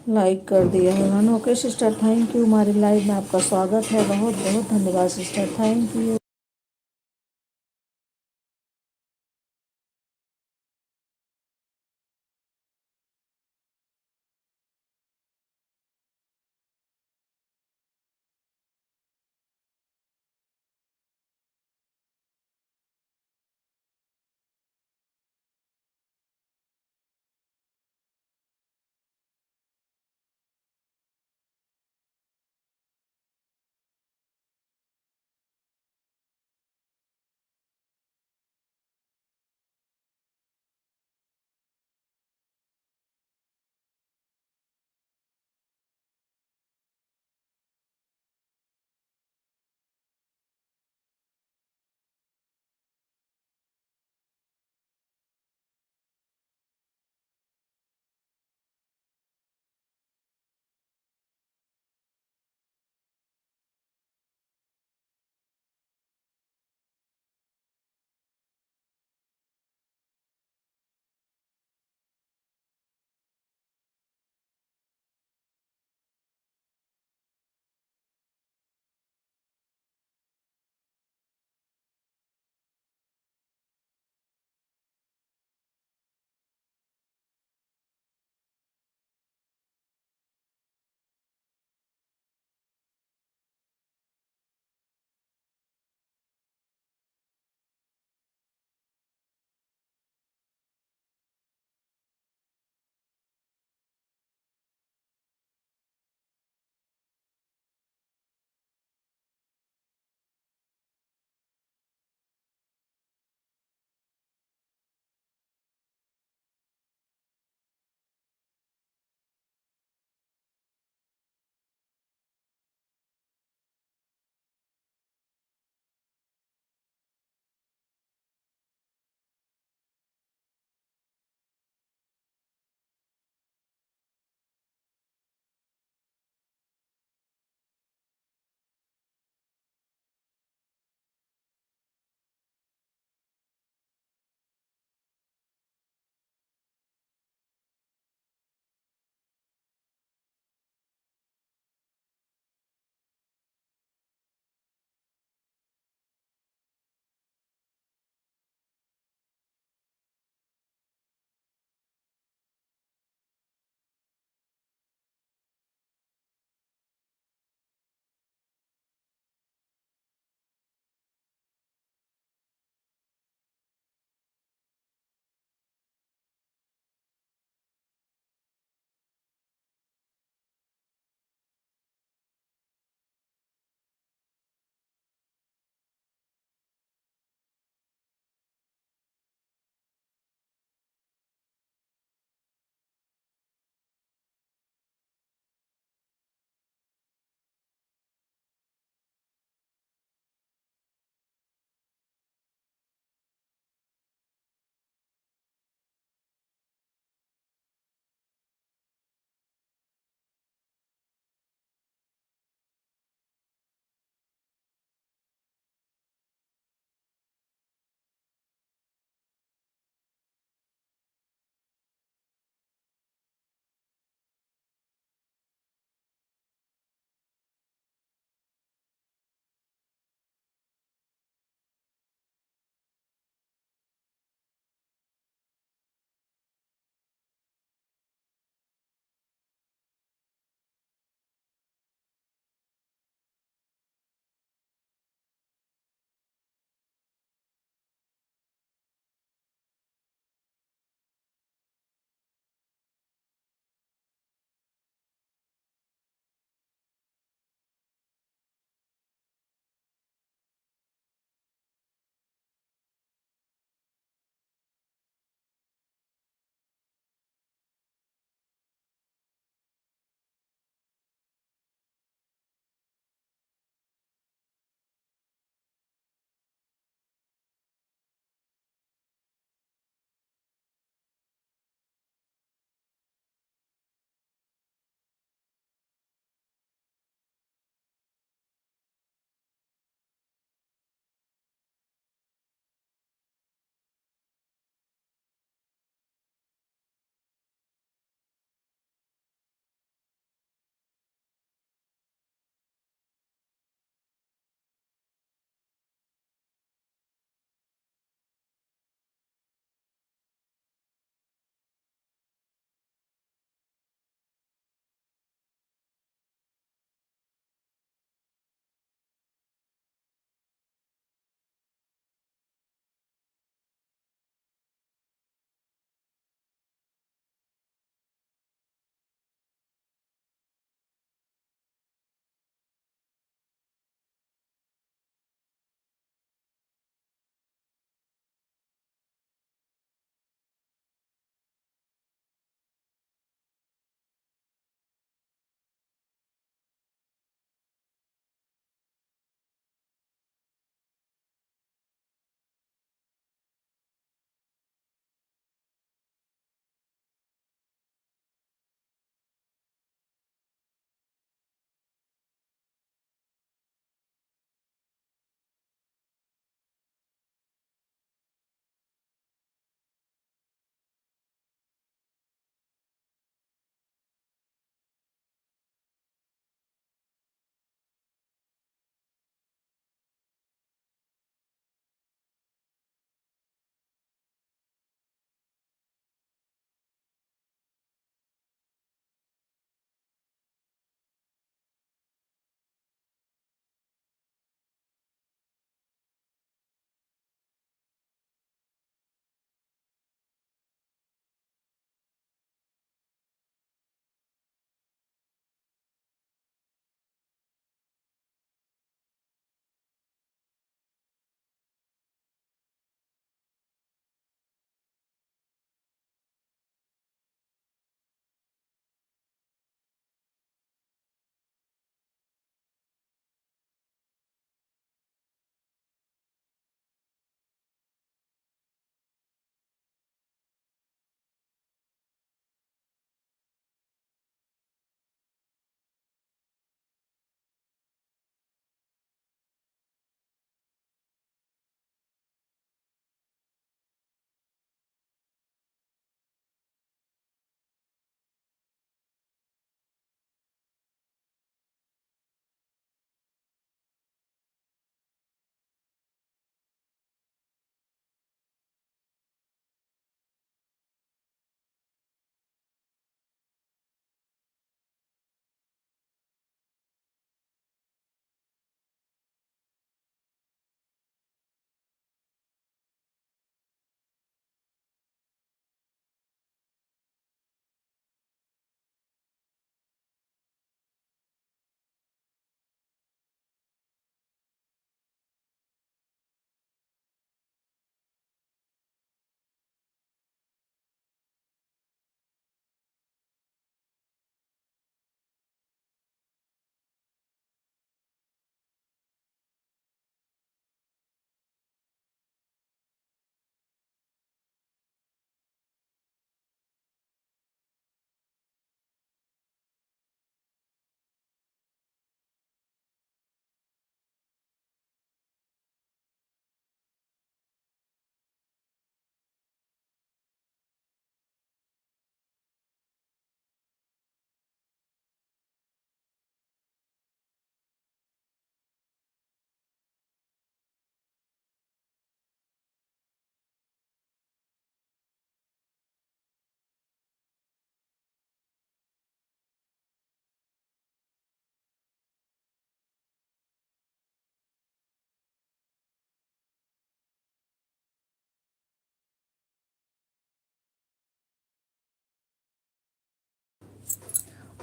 Like कर दिया है उन्होंने। ओके सिस्टर, थैंक यू, हमारी लाइव में आपका स्वागत है। बहुत बहुत धन्यवाद sister, thank you.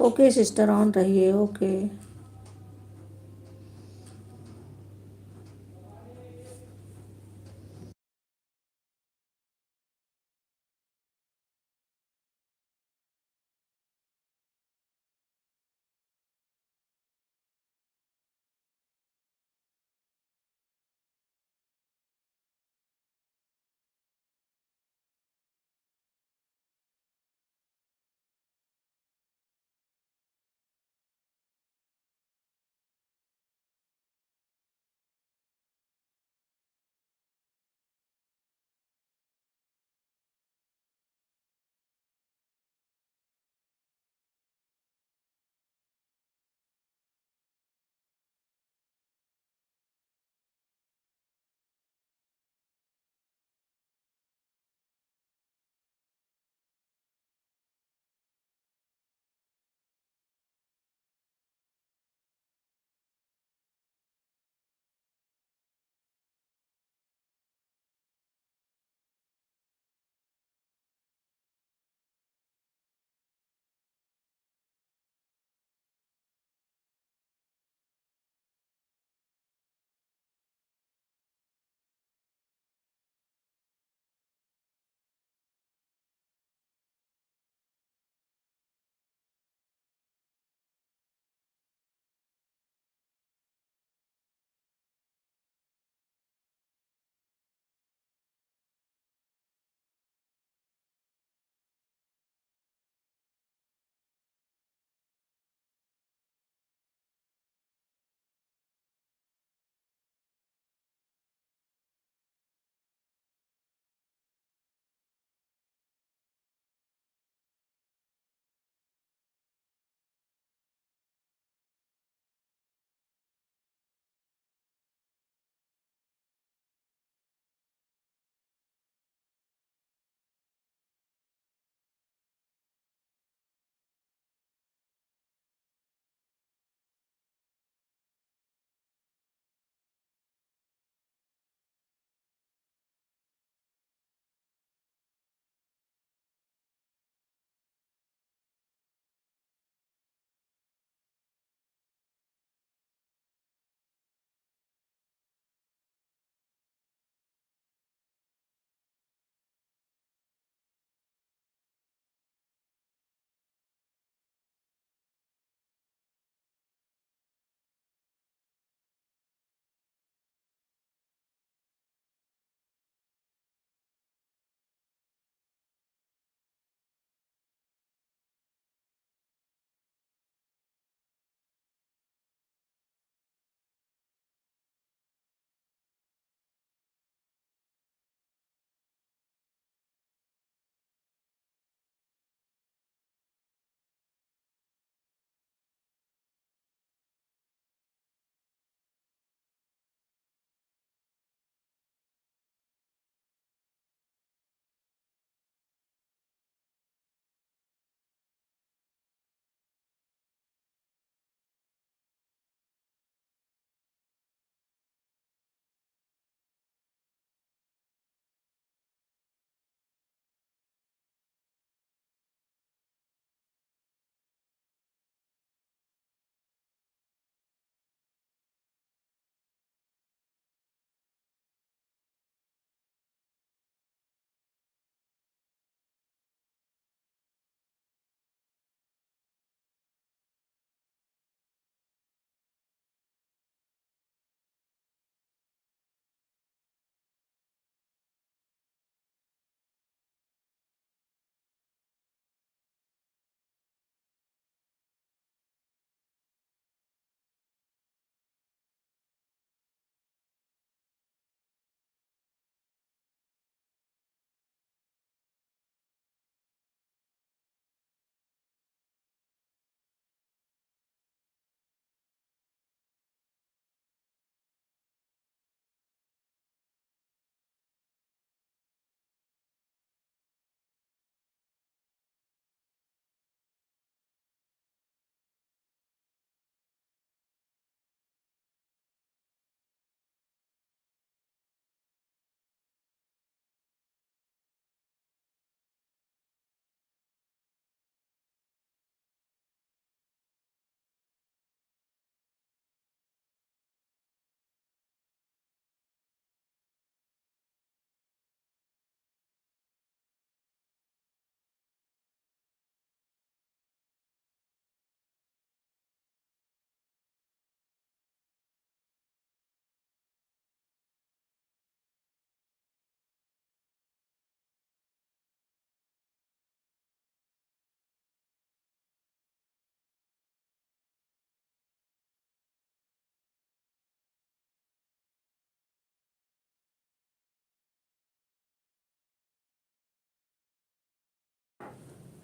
Okay sister, on रहिए। Okay.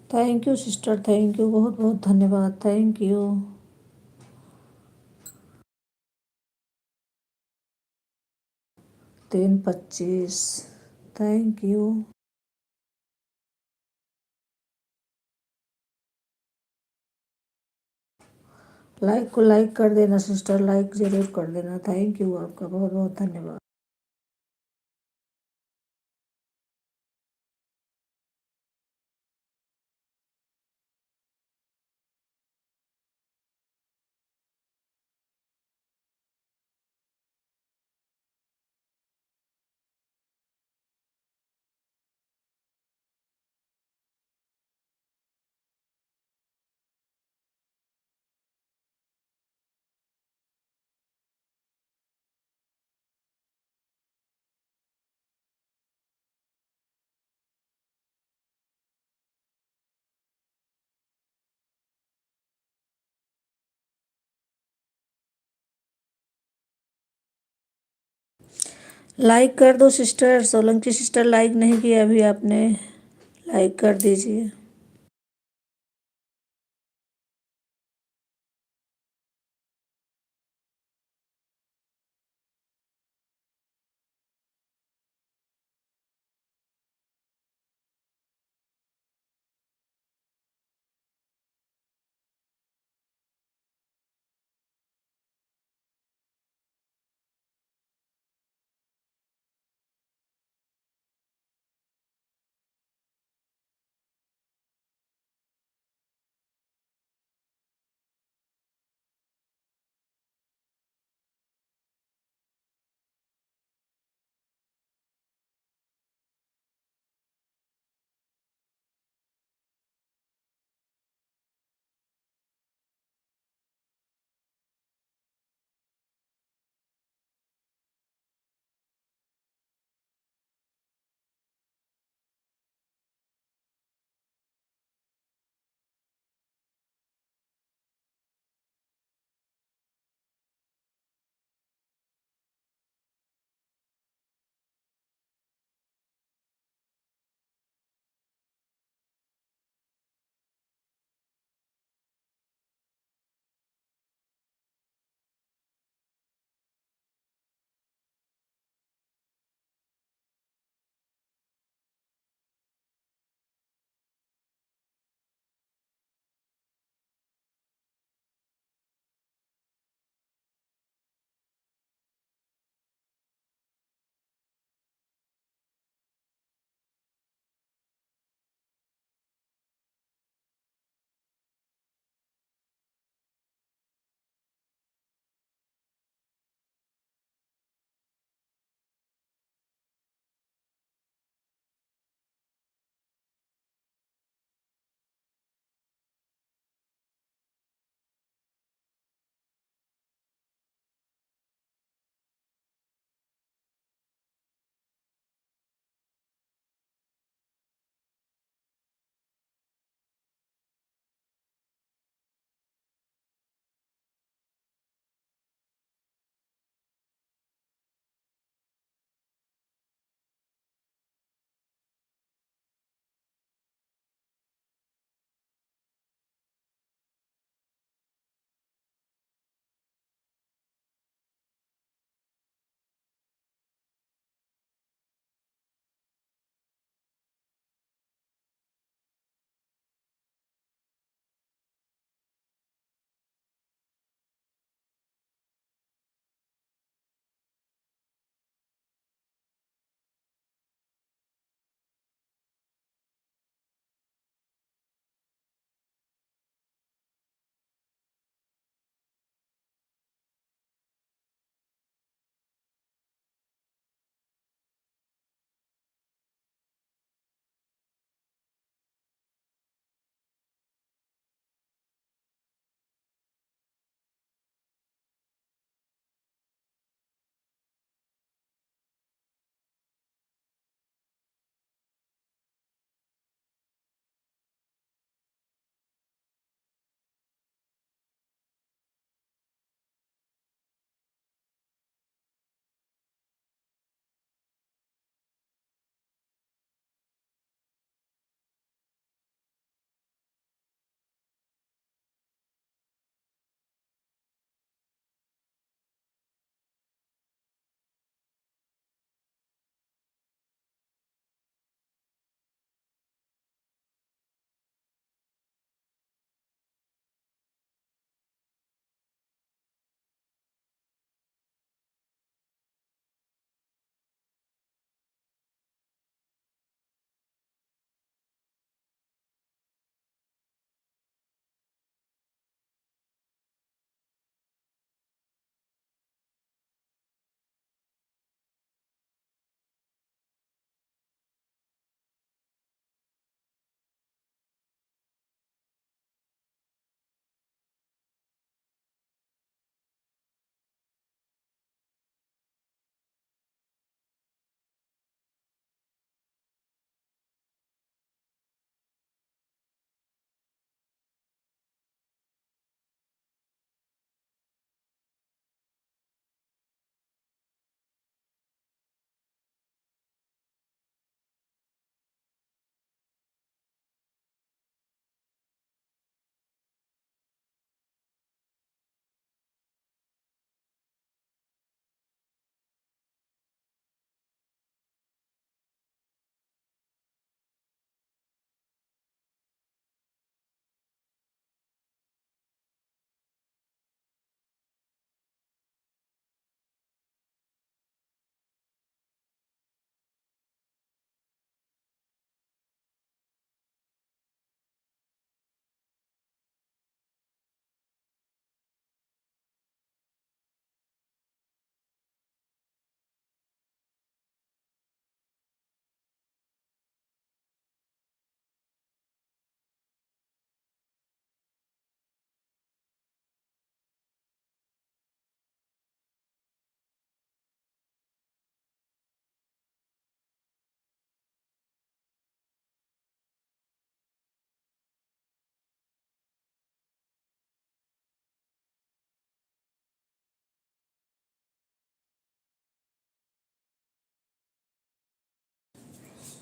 Thank you sister, thank you, बहुत बहुत धन्यवाद, thank you. 3:25, thank you. Like को लाइक कर देना सिस्टर, लाइक ज़रूर कर देना, थैंक यू, आपका बहुत बहुत धन्यवाद। लाइक कर दो सिस्टर, सोलंकी सिस्टर लाइक नहीं किया अभी आपने, लाइक कर दीजिए।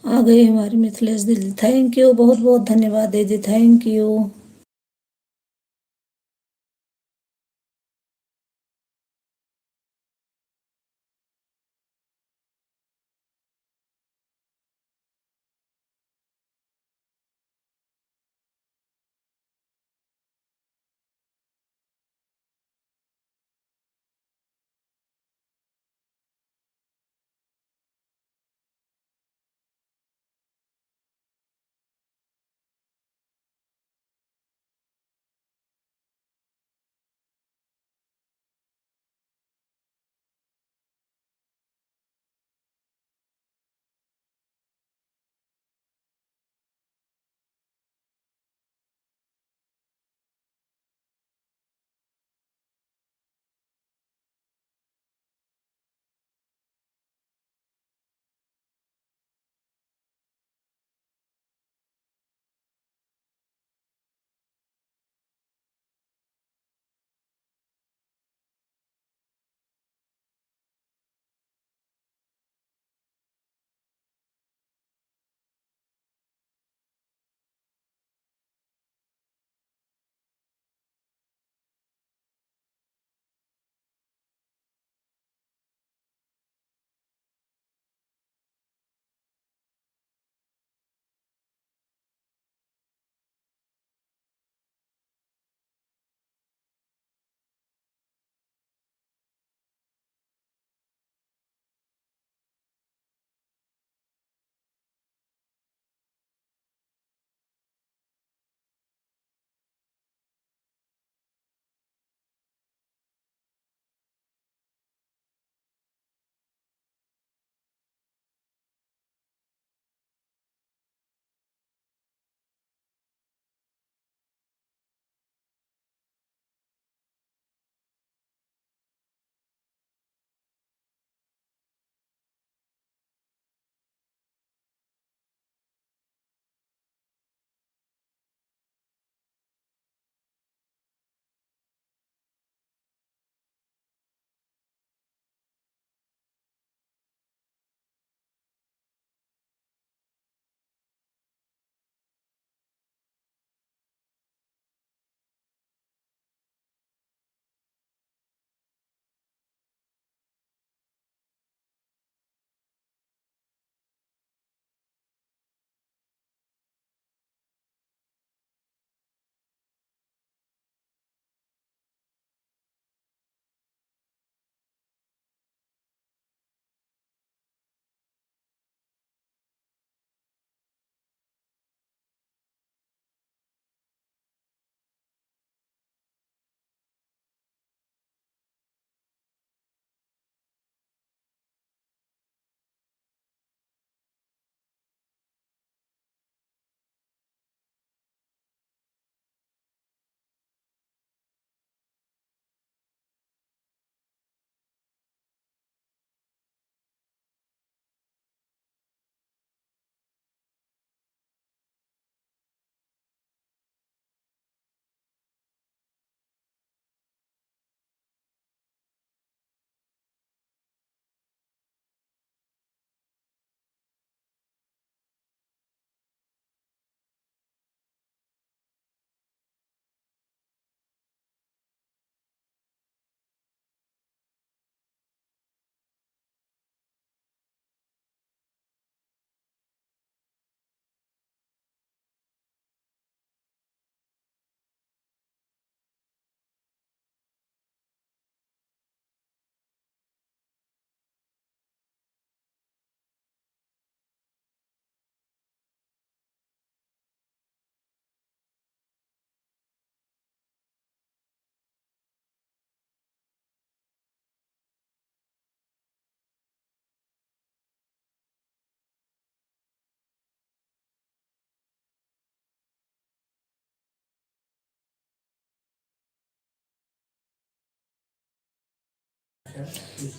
आ गई हमारी मिथिलेश दीदी, थैंक यू, बहुत बहुत धन्यवाद दीदी, थैंक यू।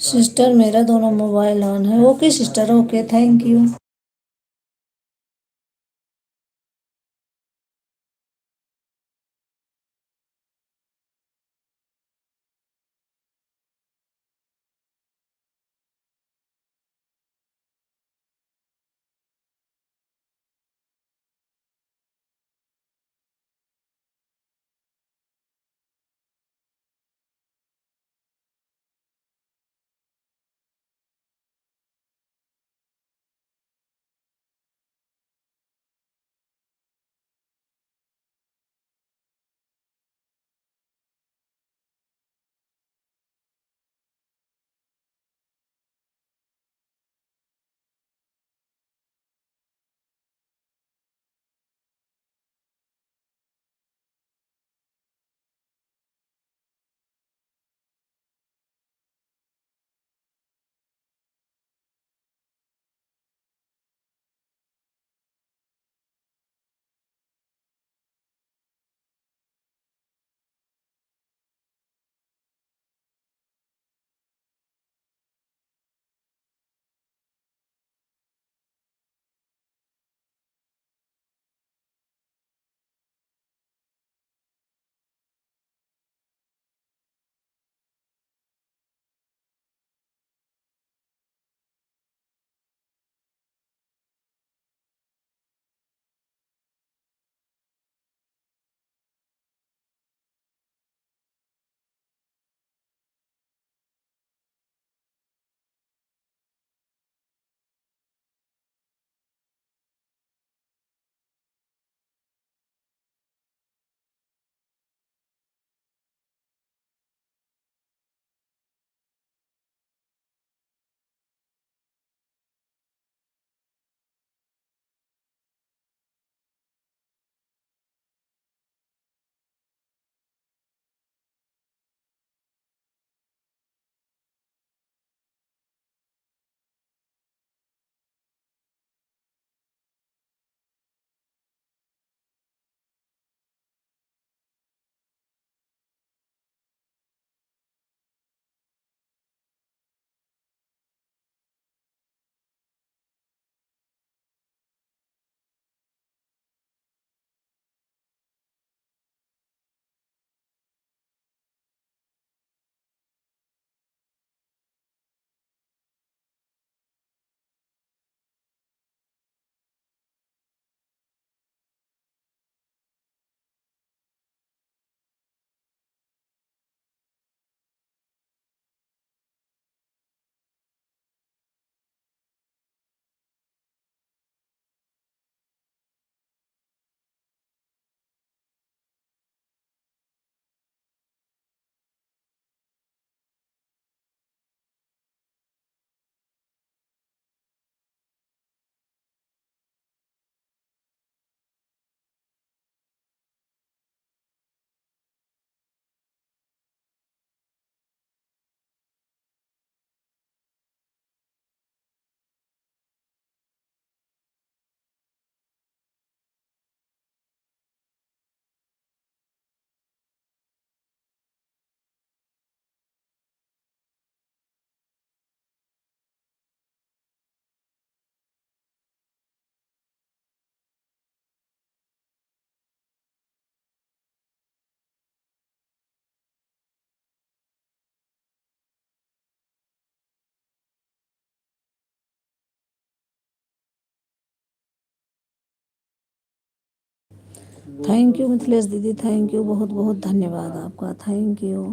सिस्टर मेरा दोनों मोबाइल ऑन है। Okay sister, okay, thank you. Thank you Mithilesh दीदी, थैंक यू, बहुत बहुत धन्यवाद आपका, थैंक यू।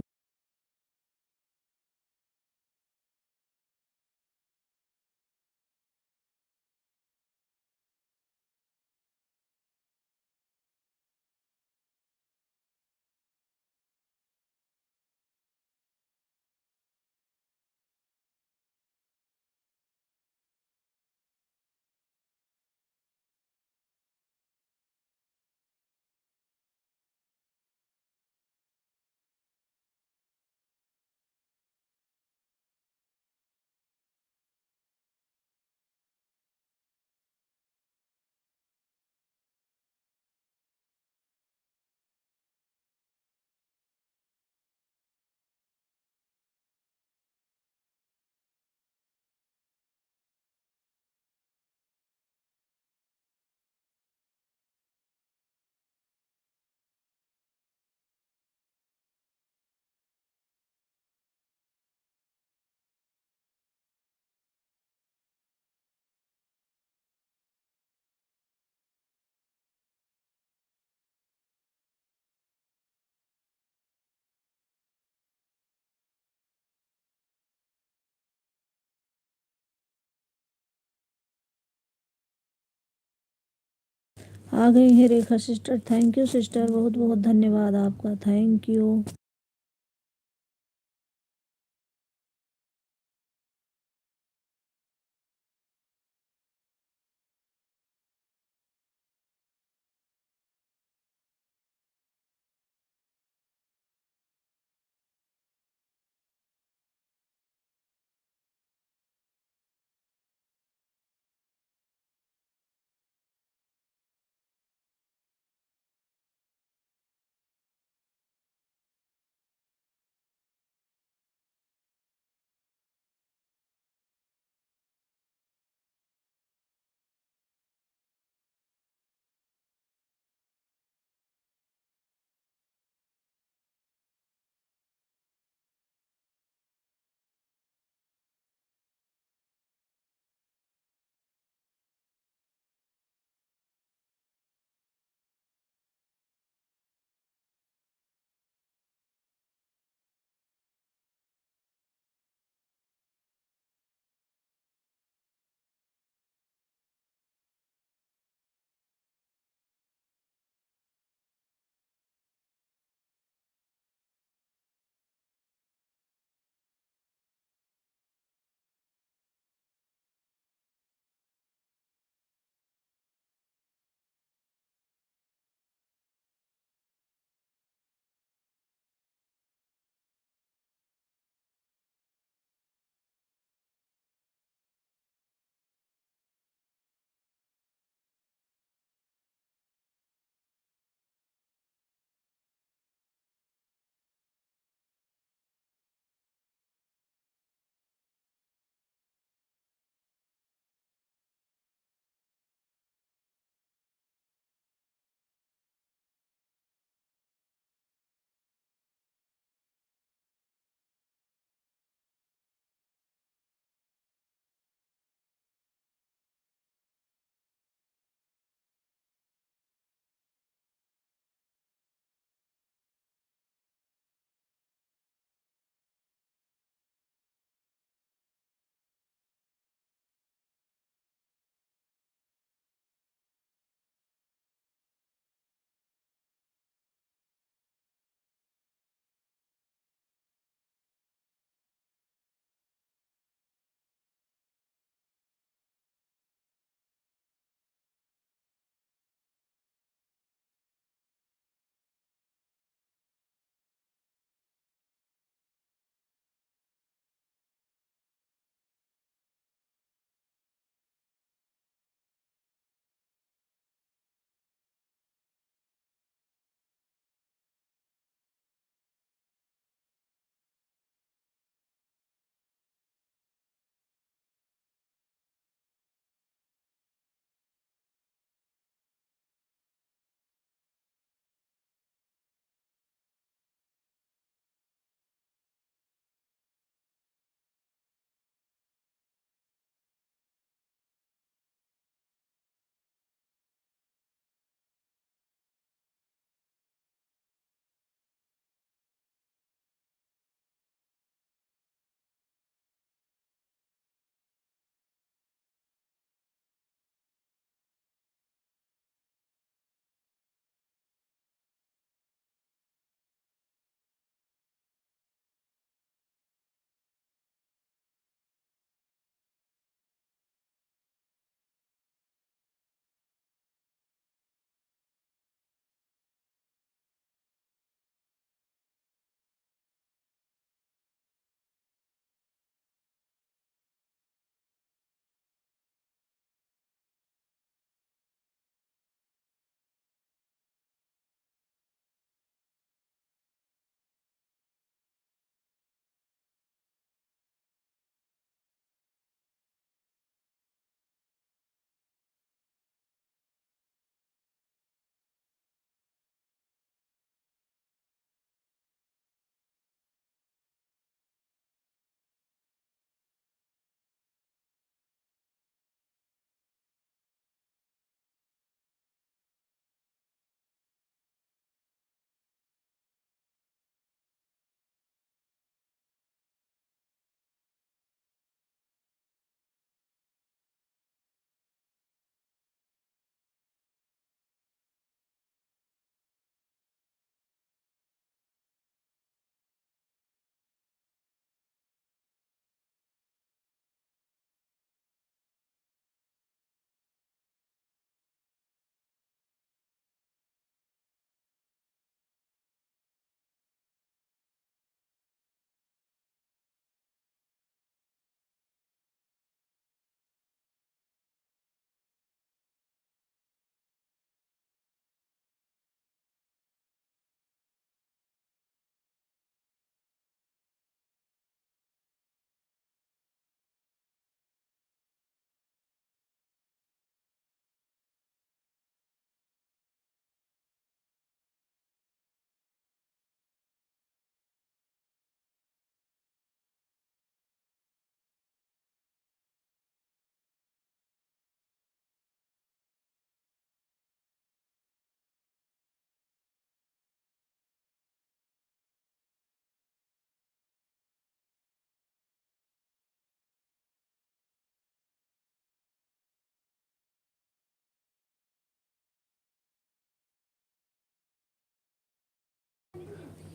आ गई है रेखा सिस्टर, थैंक यू सिस्टर, बहुत बहुत धन्यवाद आपका, थैंक यू।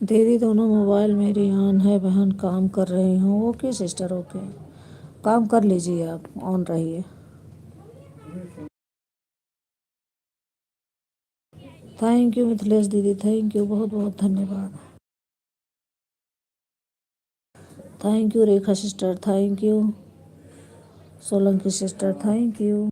दीदी दोनों मोबाइल मेरी ऑन है, बहन काम कर रही हूँ। ओके सिस्टर, ओके, काम कर लीजिए, आप ऑन रहिए। थैंक यू मिथिलेश दीदी, थैंक यू, बहुत बहुत धन्यवाद। Thank you Rekha sister, thank you Solanki sister, thank you.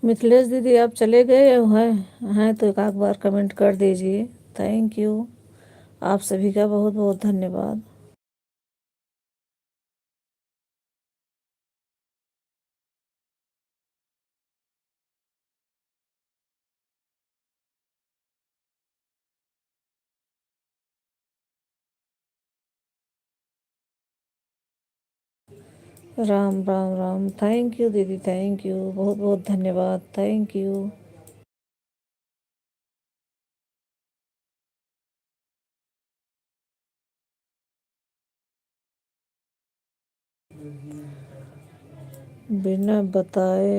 Mithilesh दीदी आप चले गए हैं तो एक आध बार कमेंट कर दीजिए। Thank you. आप सभी का बहुत बहुत धन्यवाद। राम राम राम। थैंक यू दीदी, थैंक यू, बहुत बहुत धन्यवाद। Thank you. बिना बताए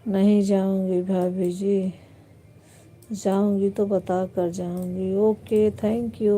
नहीं जाऊंगी भाभी जी, जाऊंगी तो बता कर जाऊंगी। Okay, thank you.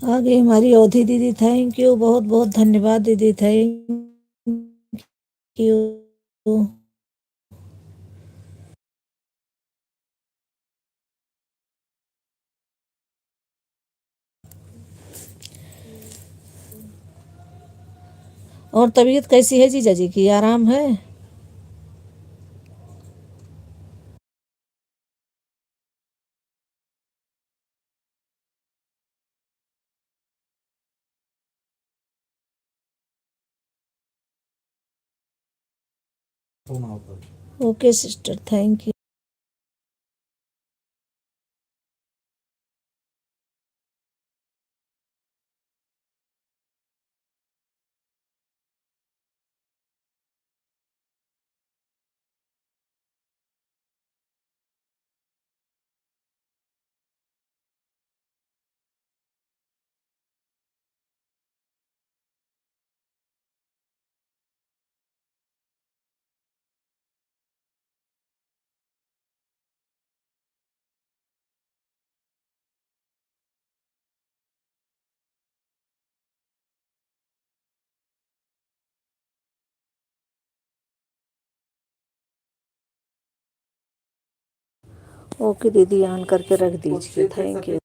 आ गई हमारी अवधि दीदी, थैंक यू, बहुत बहुत धन्यवाद दीदी, थैंक यू। और तबीयत कैसी है जीजा जी की, आराम है? Okay sister, thank you. Okay दीदी, ऑन करके रख दीजिए, थैंक यू।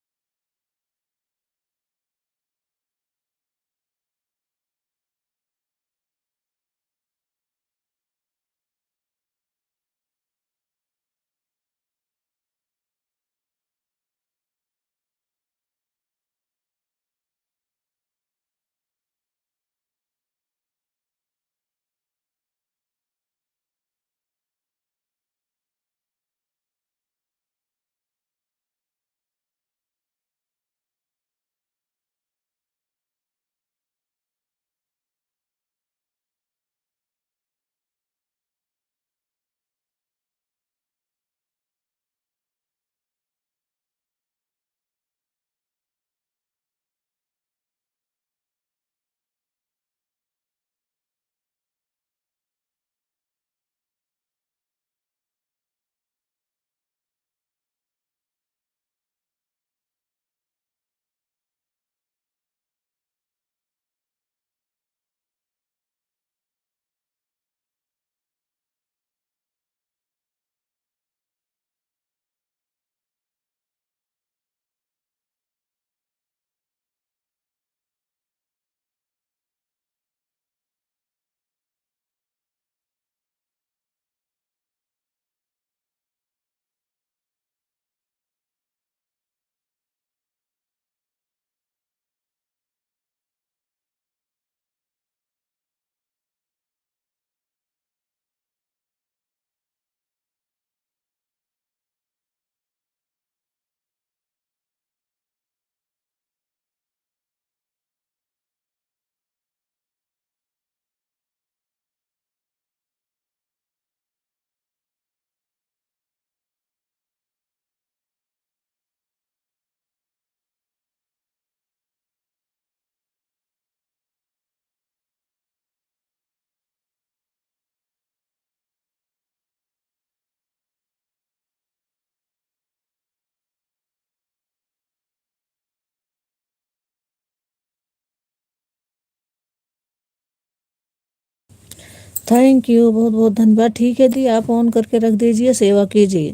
थैंक यू, बहुत बहुत धन्यवाद। ठीक है दी, आप ऑन करके रख दीजिए, सेवा कीजिए।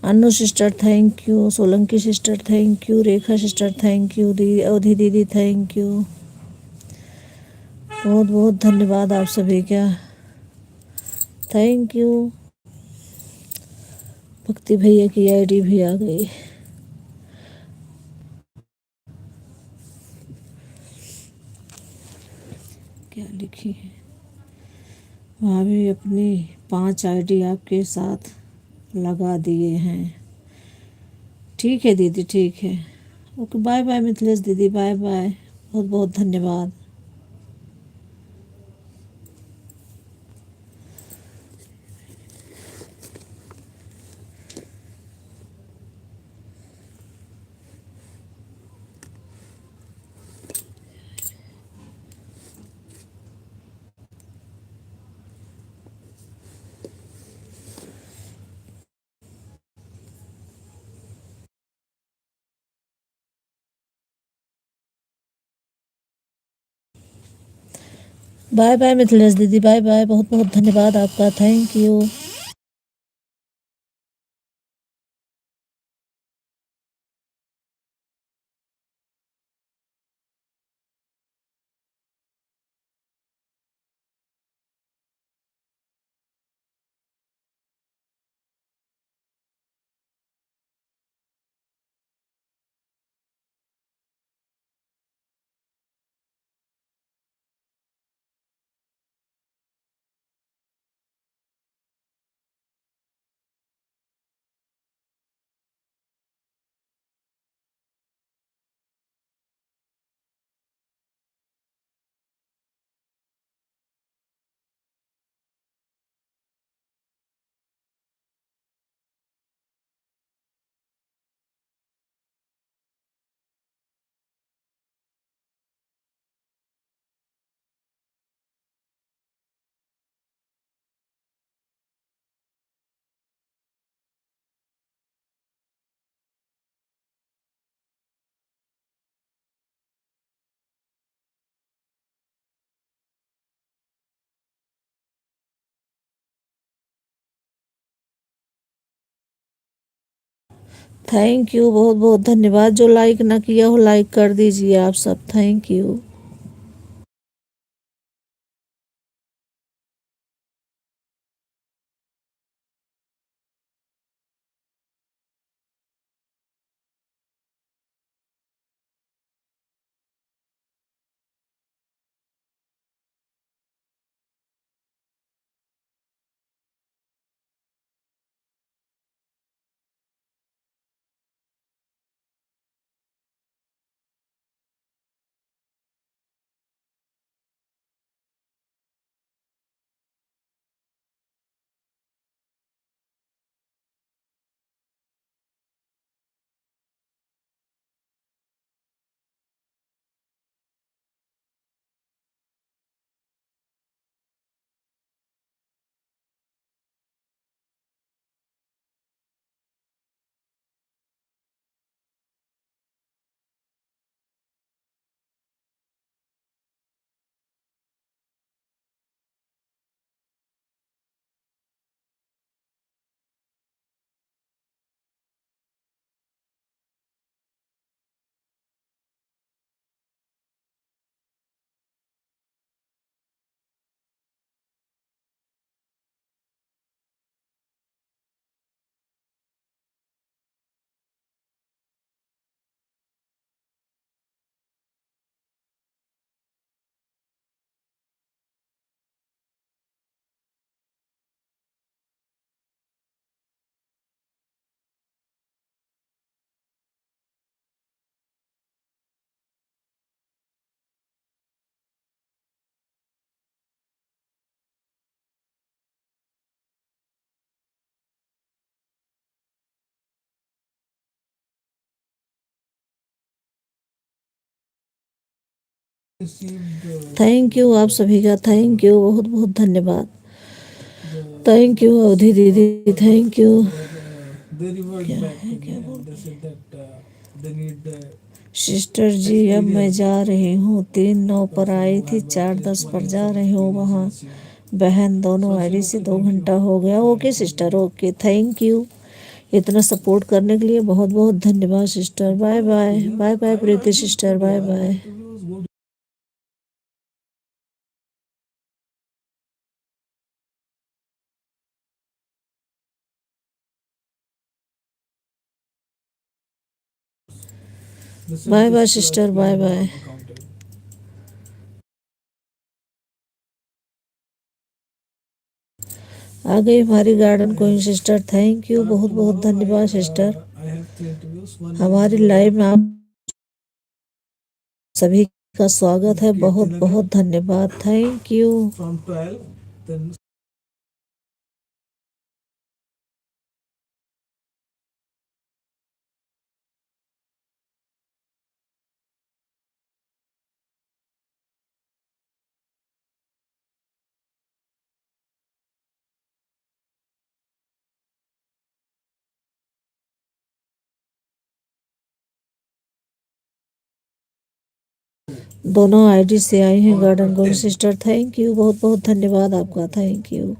Anu sister thank you, Solanki sister thank you, Rekha sister thank you, दी अवधि दीदी थैंक यू, बहुत बहुत धन्यवाद आप सभी का, थैंक यू। भक्ति भैया की आईडी भी आ गई। क्या लिखी है भाभी, अपनी 5 आईडी आपके साथ लगा दिए हैं। ठीक है दीदी, ठीक है। ओके, बाय बाय मिथिलेश दीदी, बाय बाय, बहुत बहुत धन्यवाद। बाय बाय मिथिलेश दीदी, बाय बाय, बहुत बहुत धन्यवाद आपका, थैंक यू। थैंक यू, बहुत बहुत धन्यवाद। जो लाइक ना किया हो लाइक कर दीजिए आप सब, थैंक यू। थैंक यू आप सभी का, थैंक यू, बहुत बहुत धन्यवाद। थैंक यू अवधि दीदी, थैंक यू। क्या है, क्या सिस्टर जी, अब मैं जा रही हूँ, 3-9 पर आई थी, 4-10 पर जा रही हूँ वहाँ। बहन दोनों आईडी से 2 घंटा हो गया। Okay sister, okay, thank you. इतना सपोर्ट करने के लिए बहुत बहुत धन्यवाद sister. Bye bye, bye bye Preeti sister, bye bye. Bye bye sister, bye bye. आ गई हमारी garden queen sister, thank you, बहुत बहुत धन्यवाद सिस्टर। हमारी लाइव में आप सभी का स्वागत है, बहुत बहुत धन्यवाद, थैंक यू। दोनों आईडी से आई हैं garden goal sister. Thank you, बहुत बहुत धन्यवाद आपका, thank you.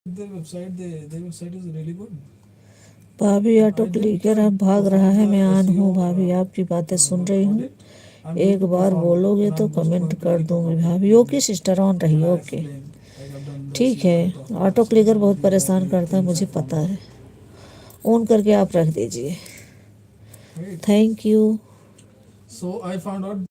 Their website is really good. भाभी ऑटो क्लिकर अब भाग रहा है, मैं ऑन हूँ भाभी, आपकी बातें सुन रही हूँ। एक बार बोलोगे तो कमेंट कर दूंगी भाभी। ओके सिस्टर, ऑन रही, ओके ठीक है। ऑटो क्लिकर बहुत परेशान करता है, मुझे पता है। ऑन करके आप रख दीजिए। Thank you. So I found out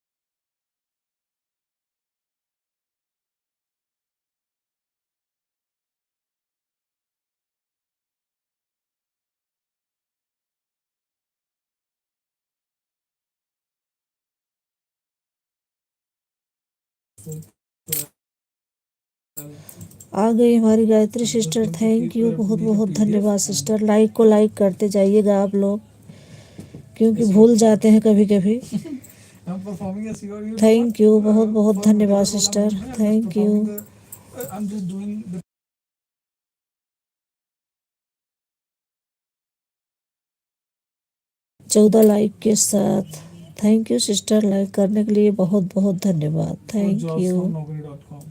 आ गई हमारी गायत्री सिस्टर, थैंक यू, बहुत बहुत धन्यवाद सिस्टर। लाइक को लाइक करते जाइएगा आप लोग, क्योंकि भूल जाते हैं कभी कभी। थैंक यू, बहुत बहुत धन्यवाद sister, thank you. I'm just doing the 14 like के साथ थैंक यू सिस्टर। लाइक करने के लिए बहुत बहुत धन्यवाद, thank jobs you. from naukri.com.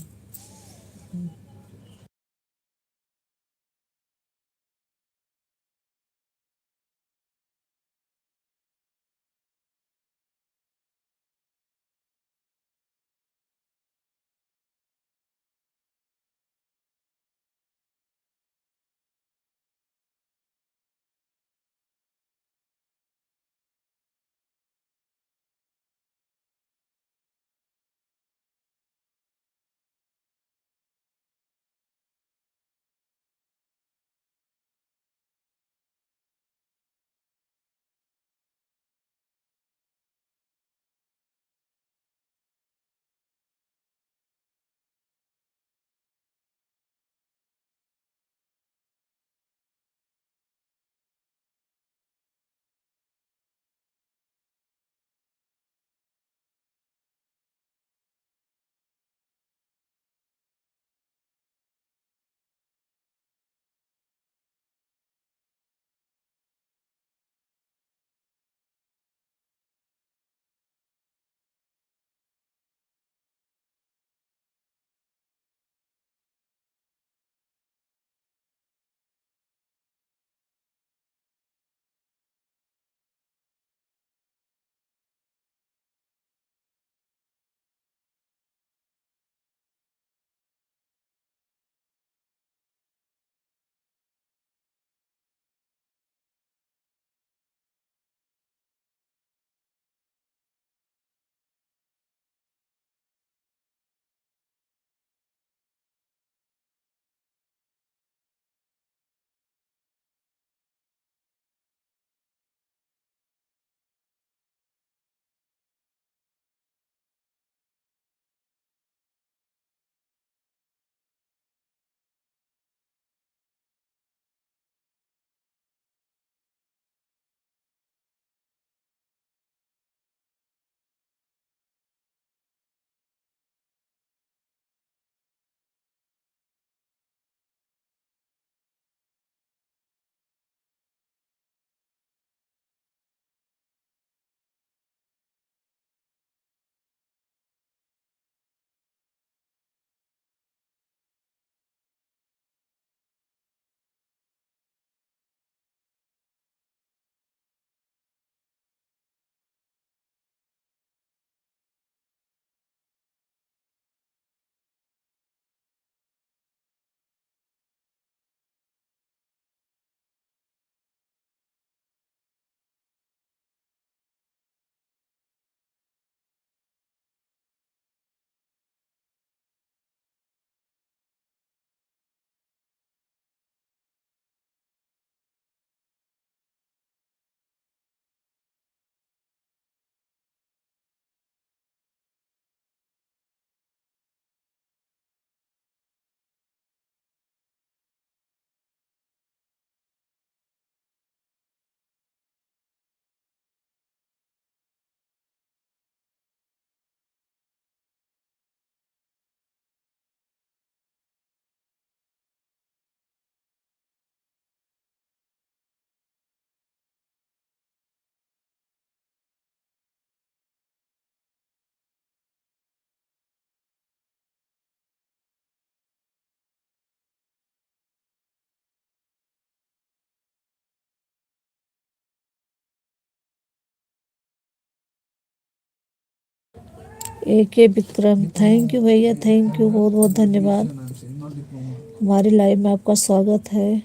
AK Vikram, thank you भैया, थैंक यू, बहुत बहुत धन्यवाद। Graduation, I'm saying, not diploma. हमारी लाइव में आपका स्वागत है,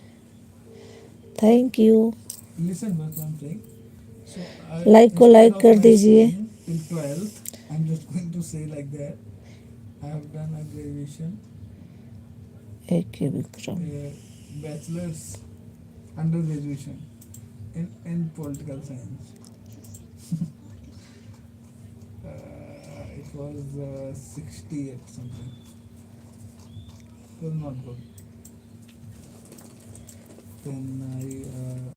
thank you. Listen what I'm saying. So I, like को instead लाइक of कर my दीजिए। studying till 12th, I'm just going to say like that. I have done a graduation, AK Vikram, bachelor's, undergraduation in political science. It was 68 something. It was not good. Then I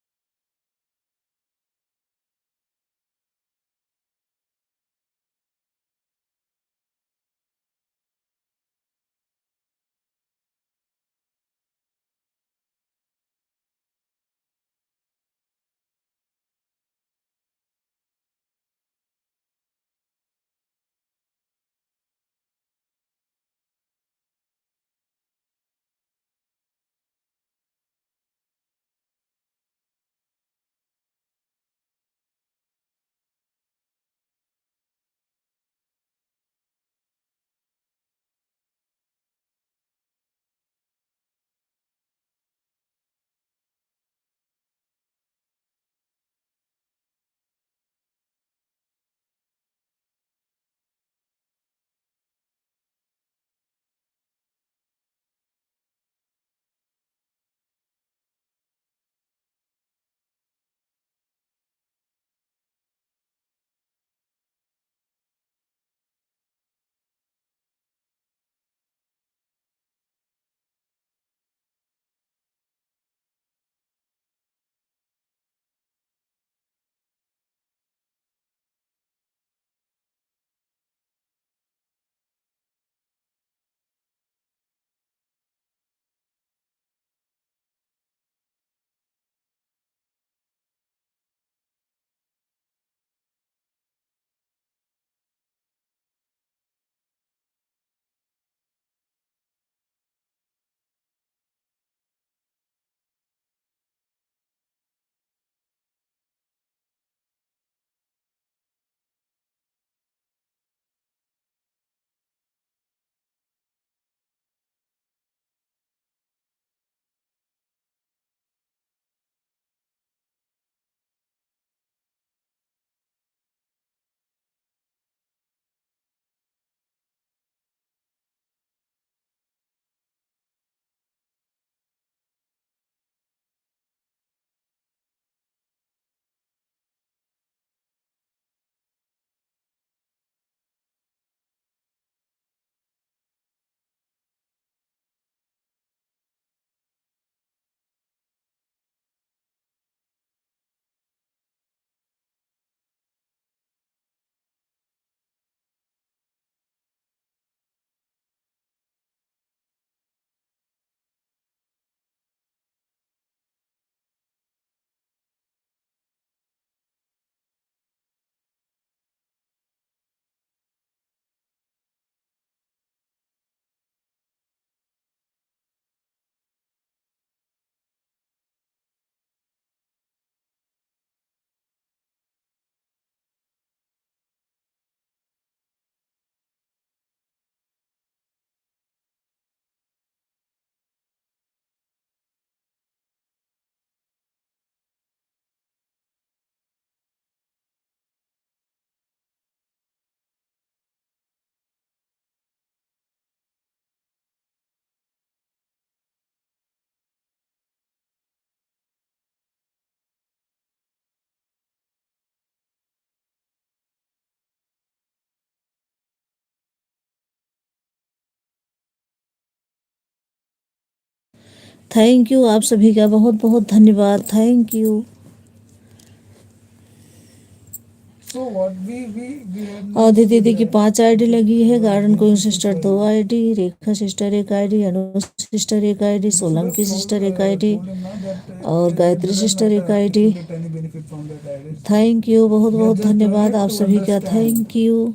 thank you, आप सभी का बहुत बहुत धन्यवाद, thank you. so what we had अवधि means दीदी की 5 ID लगी है, our garden queen beneficial sister 2 file. ID, Rekha sister 1 ID, Anu sister 1 ID, You should have Solanki told, sister 1 ID told him now that और it Gayatri doesn't sister 1 matter if ID. you get any benefit from that IDs. Thank you, बहुत We are बहुत just doing धन्यवाद it आप to सभी का, understand. Thank you.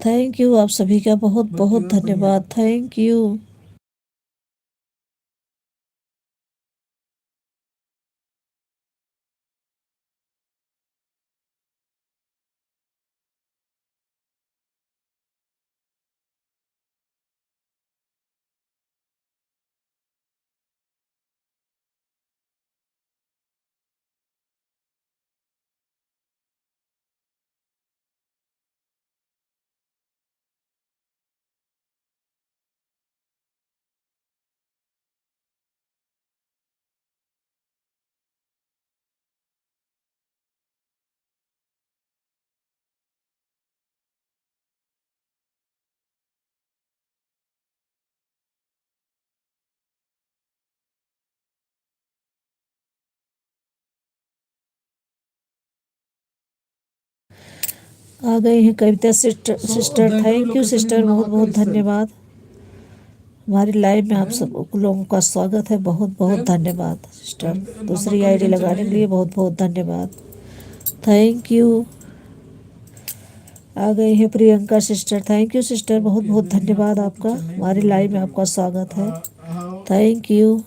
Thank you, आप सभी का बहुत But बहुत you are funny. धन्यवाद। Thank you. आ गई हैं Kavita sister. that thank you location is sister, बहुत Nahakal बहुत itself. धन्यवाद। हमारी लाइव में आप Then- सब लोगों का स्वागत है, बहुत बहुत then- धन्यवाद सिस्टर। and दूसरी Nahakal आईडी in लगाने के Chennai. लिए बहुत बहुत धन्यवाद। Thank you. आ गई है Priyanka sister. Thank you sister, बहुत Okay, बहुत then you have धन्यवाद to go to आपका। Chennai हमारी for the लाइव में interview. आपका स्वागत है। How- thank you.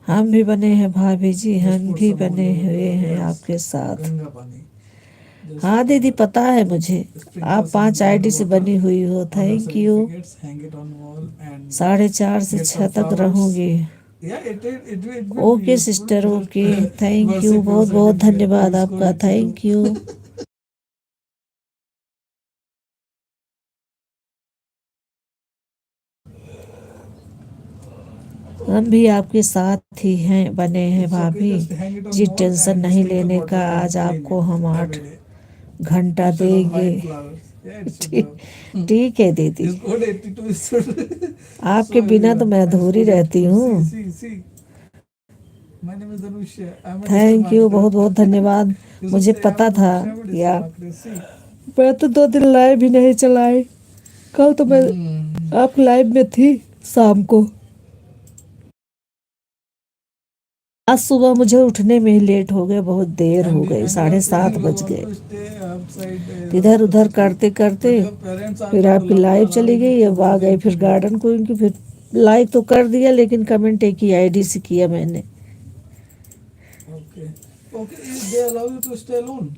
हम भी बने हैं भाभी जी, Just हम put भी some बने olive हुए oil. हैं Yes, आपके साथ। Ganga pani. Just, हाँ दीदी, पता है मुझे, sprinkle आप some 5 आईडी से water बनी हुई हो। on the thank you. certificates, hang it on wall and 4:30 से get 6 some तक flowers. रहूंगी। Yeah, it will be okay useful. Sister, Just okay. Thank you, worship your बहुत बहुत certificate. धन्यवाद Let's आपका। go to thank you. हम भी आपके साथ ही हैं, बने हैं It's okay, भाभी just hang it on जी। wall टेंशन and नहीं sprinkle लेने water का, and आज clean आपको it हम 8 every day. घंटा Instead of देंगे। buying flowers. Yeah, it's ठीक superb. ठीक है दीदी, This code 82 is so आपके बिना तो मैं everyone. अधूरी It's रहती code 82. हूँ। See. My name is Anushya. I'm a digital thank you, marketer. बहुत बहुत धन्यवाद। You should मुझे say पता I'm था Anushya, I'm a digital या marketer. See. मैं तो 2 दिन लाइव भी नहीं चलाई। कल तो मैं आप लाइव में थी शाम को। आज सुबह मुझे उठने में ही लेट हो गया, बहुत देर हो गई, 7:30 बज गए। इधर उधर करते करते फिर आपकी लाइव चली गई। अब आ गए फिर गार्डन को, इनकी फिर लाइक तो कर दिया, लेकिन कमेंट एक ही आईडी से किया मैंने। Okay. Okay, if they allow you to stay alone.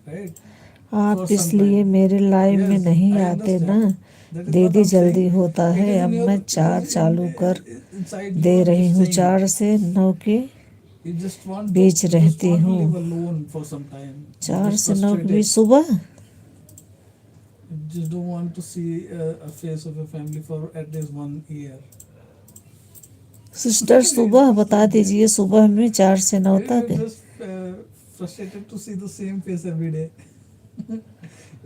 Right? आप For some इसलिए time. मेरे लाइव में Yes, नहीं I आते understand. ना That is what दीदी, I'm जल्दी saying. होता It है। is अब in your, मैं it 4 is चालू कर inside you. दे I'm रही just हूँ। saying. 4 से 9 के You just want beach to रहती live हूँ। alone for some time. 4 Just से 9 के frustrated. बीच सुबह। You just don't want to see a face of your family for at least 1 year. Sister सुबह बता दीजिए, सुबह में 4 से 9 You're तक। just frustrated to see the same face every day. You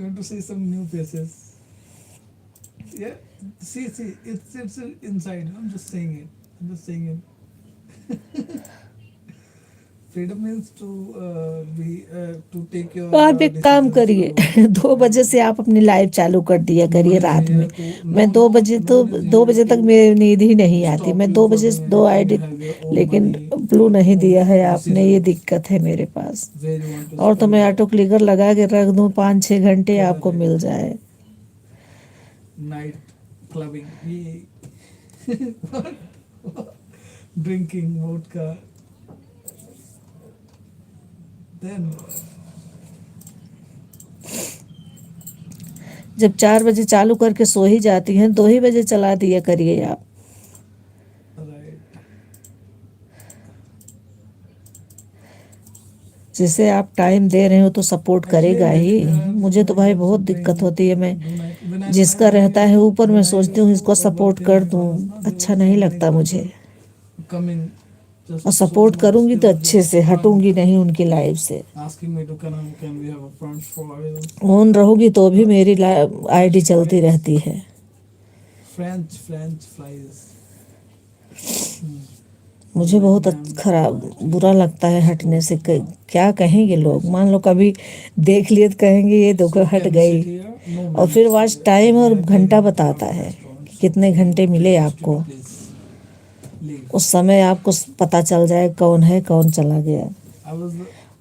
want to see some new faces. Yeah, see, it's inside. I'm just saying it. Freedom means to to take your आप एक काम decisions करिए, alone. 2 बजे से आप अपनी live चालू कर दिया करिए रात में। मैं 2 बजे तो 2 बजे तक मेरी नींद ही नहीं आती। मैं 2 बजे 2 आईडी, लेकिन ब्लू नहीं दिया है आपने, ये दिक्कत है मेरे पास। और तो मैं ऑटो क्लिकर लगा के रख दूं, 5-6 घंटे आपको मिल जाए। नाइट क्लबिंग, ये ड्रिंकिंग वोडका, देन जब 4 बजे चालू करके सो ही जाती हैं, 2 ही बजे चला दिया करिए आप। राइट। जिसे आप टाइम दे रहे हो तो सपोर्ट करेगा ही। मुझे तो भाई बहुत दिक्कत होती है, मैं जिसका रहता है ऊपर मैं सोचती हूँ इसको सपोर्ट कर दूँ, अच्छा नहीं लगता मुझे। coming और just so सपोर्ट much करूंगी तो still अच्छे just से, run हटूंगी नहीं उनकी लाइफ से। asking me to can we have a french fries on रहूंगी तो भी मेरी आईडी चलती रहती है। French fries. मुझे Like बहुत them खराब so बुरा actually लगता है हटने से। so क्या कहेंगे लोग, मान लो कभी देख लिए तो कहेंगे ये देखो so हट can we गई। sit here? No और ma'am, फिर वॉच टाइम और they घंटा don't have बताता a है restaurant, कि so कितने घंटे can मिले request you आपको। to please leave. उस समय आपको पता चल जाए कौन है कौन चला गया। I was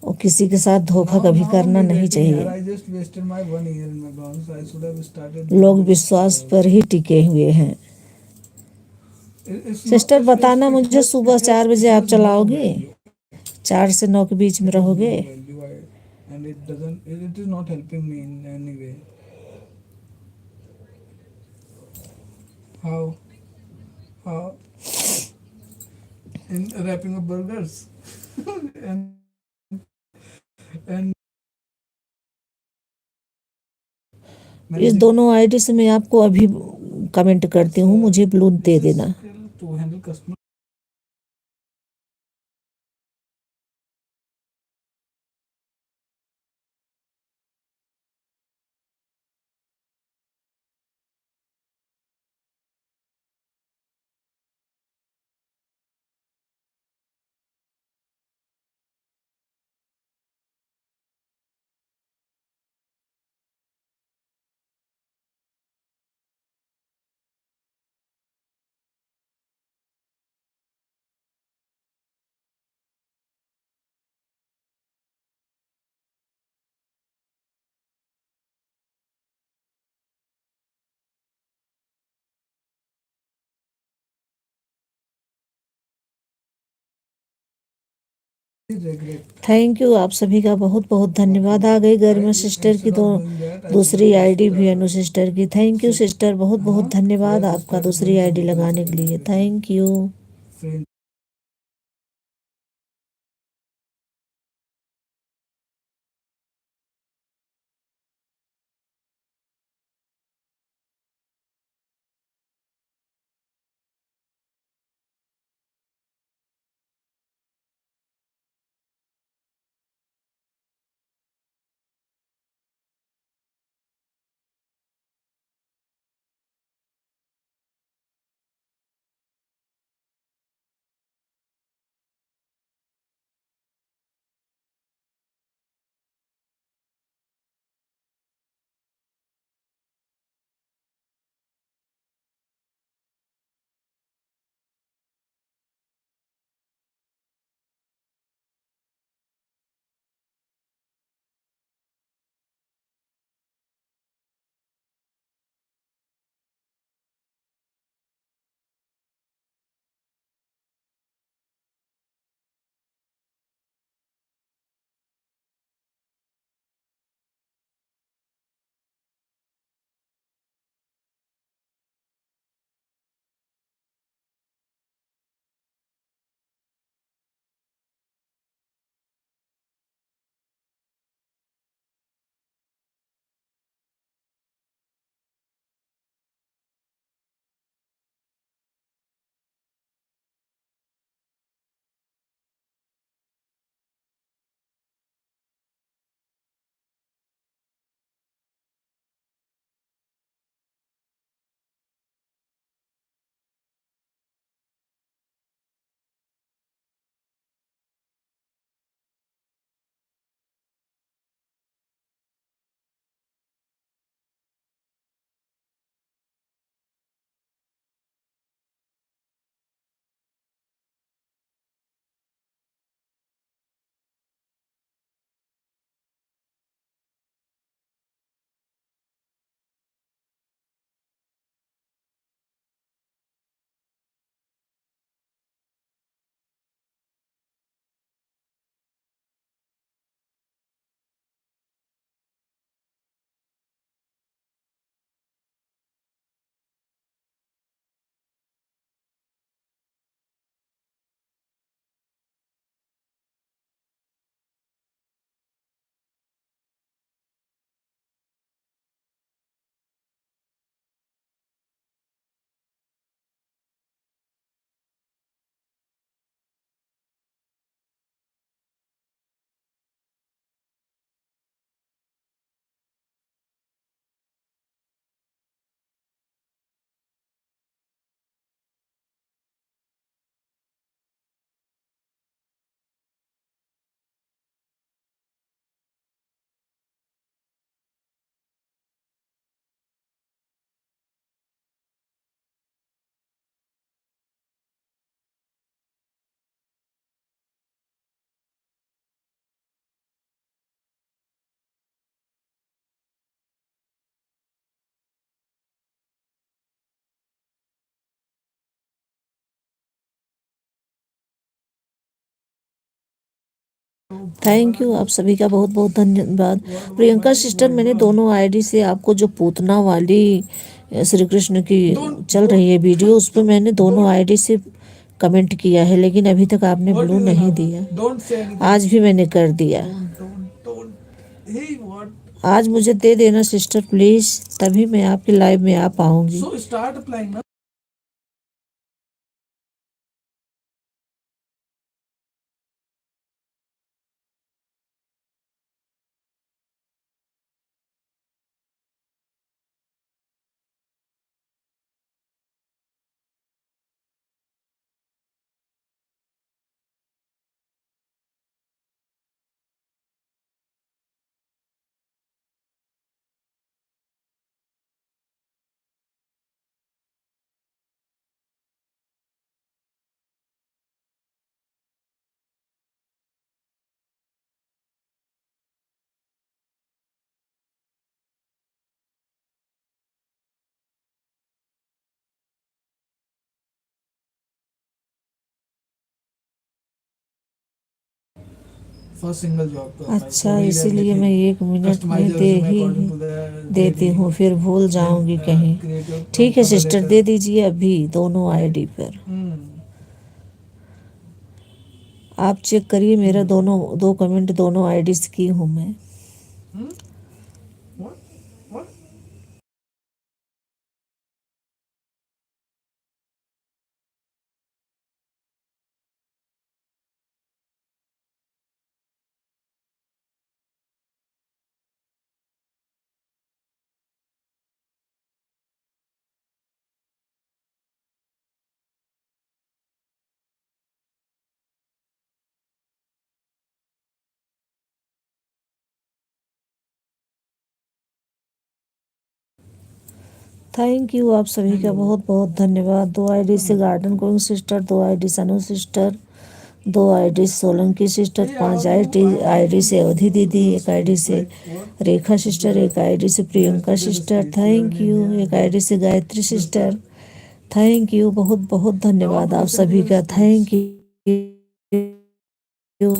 और किसी के साथ धोखा now कभी now करना only नहीं getting here. चाहिए। I just wasted my 1 year in McDonald's. I should have started लोग doing this. विश्वास पर ही टिके हुए हैं। It's not सिस्टर it's बताना मुझे, सुबह 4 बजे it आप has no चलाओगे? value. 4 से 9 के बीच में It has no रहोगे? value. And it doesn't. It is not helping me in any way. How how in wrapping up burgers and and इस managing दोनों आईडी से मैं आपको अभी कमेंट करती हूँ, मुझे ब्लू दे this is देना। skill to handle customer regret. Thank you, आप सभी का बहुत बहुत धन्यवाद। आ गई घर में सिस्टर की Instead तो of doing that, I should दूसरी have आईडी just भी अनु सिस्टर की। थैंक यू sit सिस्टर, बहुत बहुत धन्यवाद just आपका started दूसरी doing आईडी something else लगाने के again लिए। and again. Thank you. Friend thank you, आप सभी का बहुत बहुत धन्यवाद। प्रियंका सिस्टर, मैंने दोनों आईडी से आपको जो पूतना वाली श्री कृष्ण की चल रही है वीडियो, उस पर मैंने दोनों आईडी से कमेंट किया है, लेकिन अभी तक आपने ब्लू नहीं दिया। Don't say anything. आज भी मैंने कर दिया। Don't. Hey, what? आज मुझे दे देना सिस्टर प्लीज, तभी मैं आपके लाइव में आ पाऊंगी। So start applying now. First single job. अच्छा, इसीलिए मैं 1 मिनट में दे ही देती हूँ, फिर भूल जाऊंगी कहीं। ठीक है सिस्टर, दे दीजिए अभी दोनों आईडी पर। आप चेक करिए, मेरा दोनों 2 कमेंट दोनों आईडी से की हूँ मैं। थैंक यू, आप सभी का बहुत बहुत धन्यवाद। 2 आईडी से garden going sister, 2 ID Sanu sister, 2 ID Solanki sister, 5 ID से अवधि दीदी, 1 आईडी से रेखा सिस्टर, 1 आईडी से Priyanka sister, thank you. 1 ID से गायत्री सिस्टर, थैंक यू, बहुत बहुत धन्यवाद आप सभी का, thank you.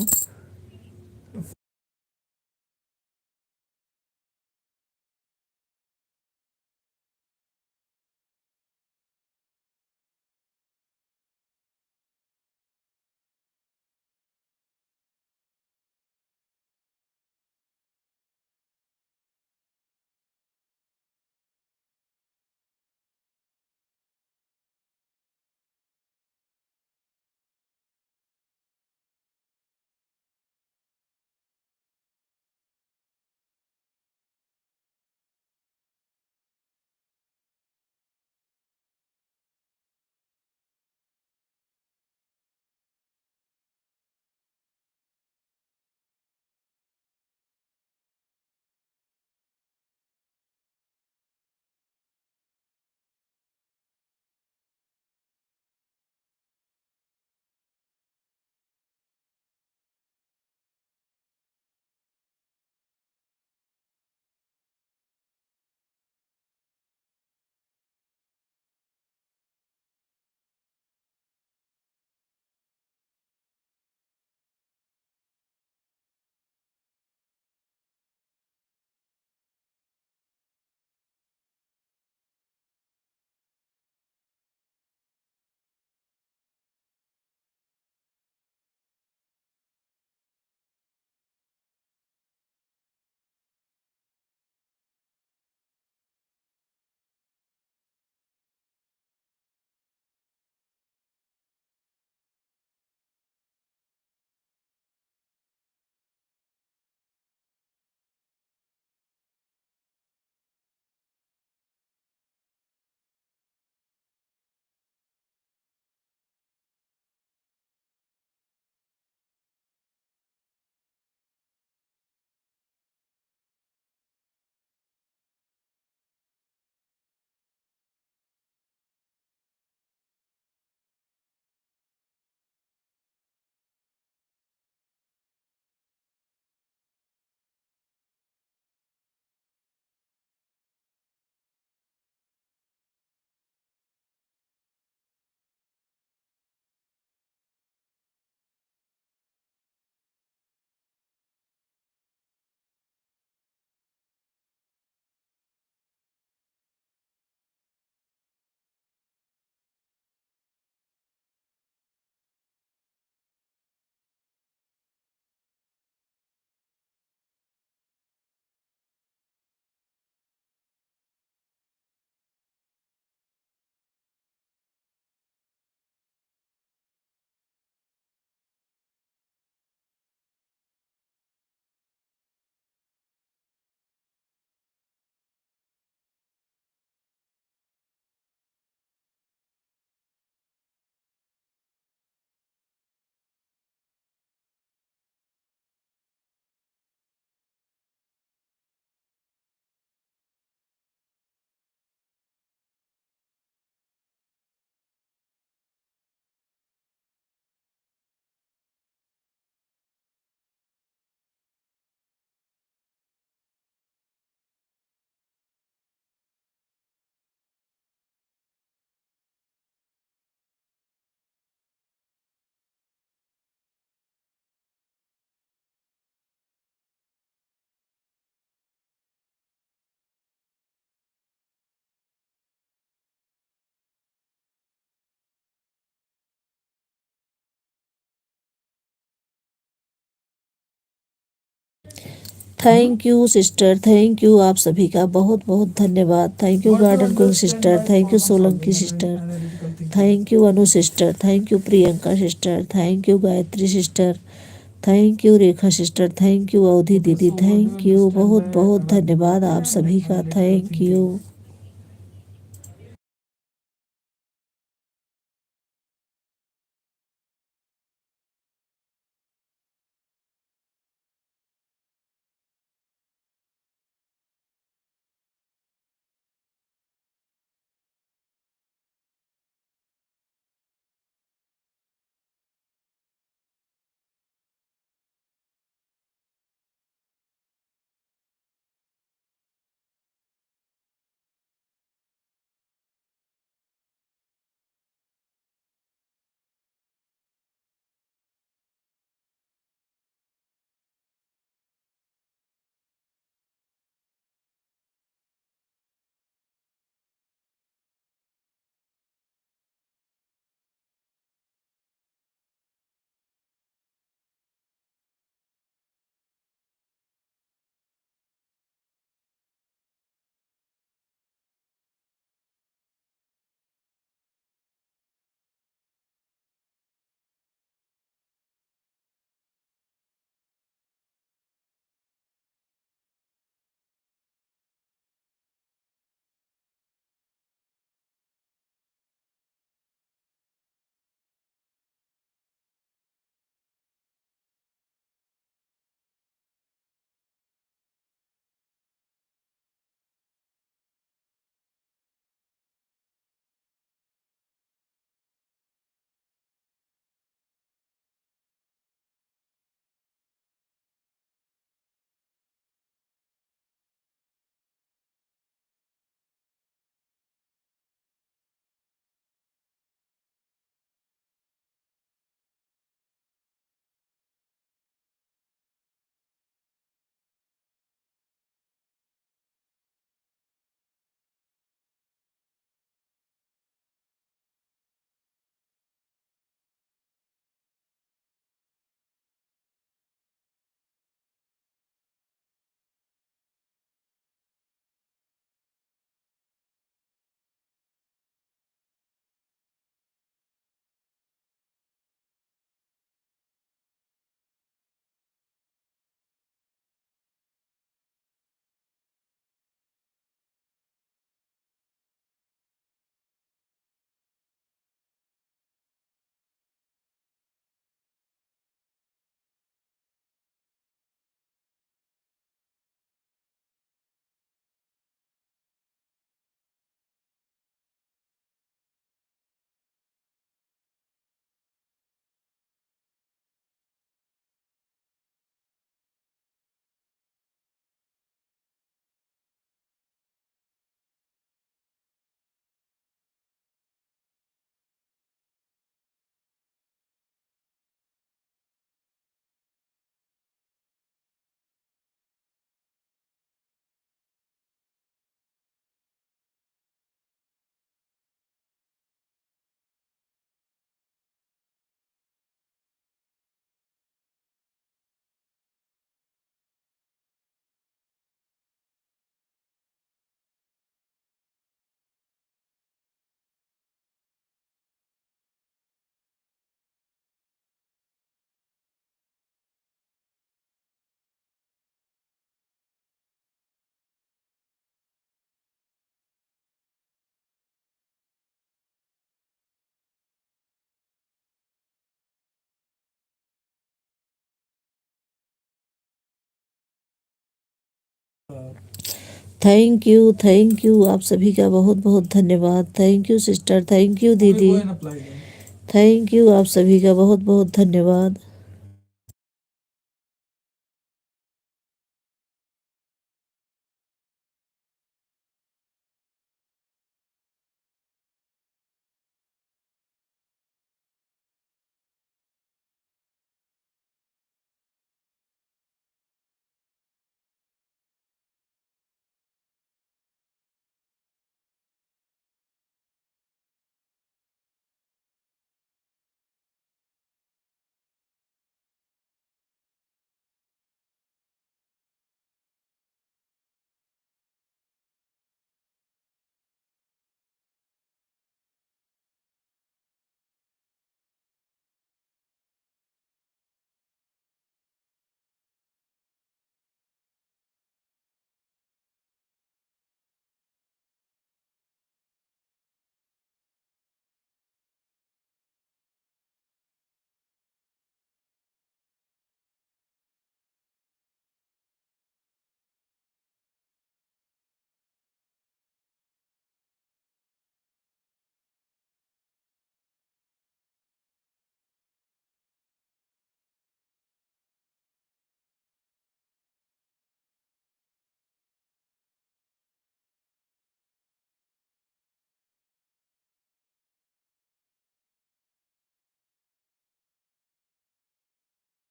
Thank you sister, thank you. आप सभी का बहुत बहुत धन्यवाद। Thank you What to garden queen understand sister, by thank you problem Solanki solving and sister, analytical thinking? Thank you Anu sister, thank you Priyanka sister, thank you Gayatri sister, thank you Rekha sister, thank you अवधि Okay, दीदी, so what do you thank you, understand बहुत by बहुत धन्यवाद adaptability आप and सभी का, analytical thank you. thinking? Thank you आप सभी का बहुत बहुत धन्यवाद। Thank you sister, thank you Okay, दीदी, go and apply them. Thank you आप सभी का बहुत बहुत धन्यवाद।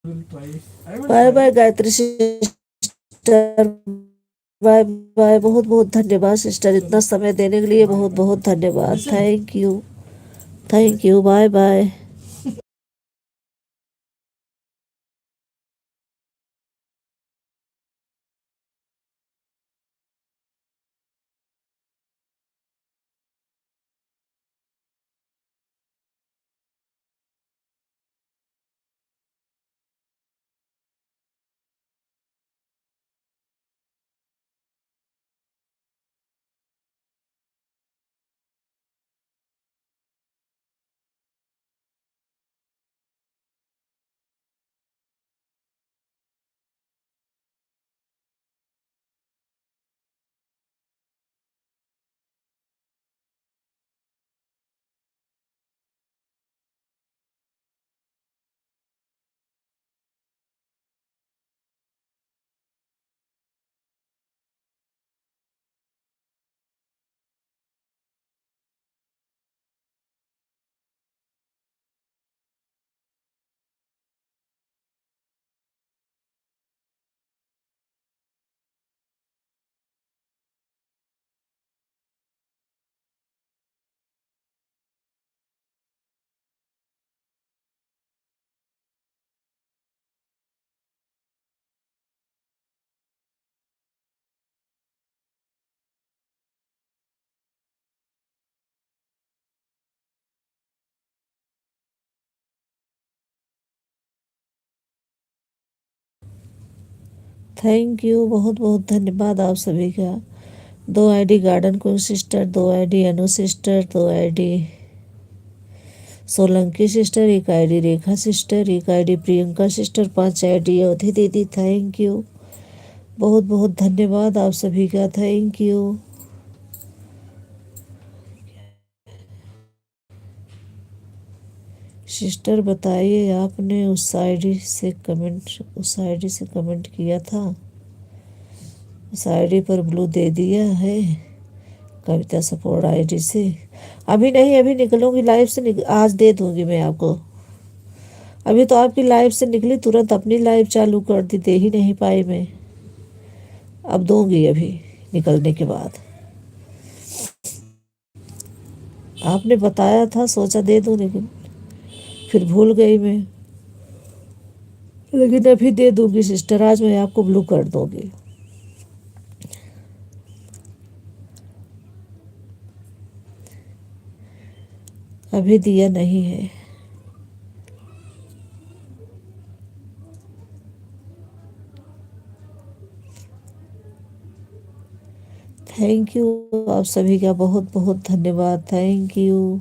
will try. I will bye try. Bye Gayatri sister, bye bye. बहुत बहुत धन्यवाद सिस्टर, इतना चलो समय देने के लिए बाय बहुत बाय। बहुत धन्यवाद। Listen. Thank you, thank you, bye bye. Thank you, बहुत बहुत धन्यवाद आप सभी का। 2 ID garden queen sister, 2 ID Anu sister, 2 ID Solanki sister, 1 ID Rekha sister, 1 ID Priyanka sister, 5 ID Avadhi दीदी। थैंक यू, बहुत बहुत धन्यवाद आप सभी का। Thank you sister. बताइए, आपने उस आईडी से कमेंट किया था, उस आईडी पर ब्लू दे दिया है कविता सपोर्ट आईडी से। अभी नहीं, अभी निकलूंगी लाइव से, आज दे दूंगी मैं आपको। अभी तो आपकी लाइव से निकली, तुरंत अपनी लाइव चालू कर दी, दे ही नहीं पाई मैं। अब दूंगी अभी निकलने के बाद। आपने बताया था, सोचा दे दूं, लेकिन फिर भूल गई मैं। लेकिन अभी दे दूंगी सिस्टर, आज मैं आपको ब्लू कर दूंगी। अभी दिया नहीं है। थैंक यू आप सभी का, बहुत बहुत धन्यवाद। Thank you.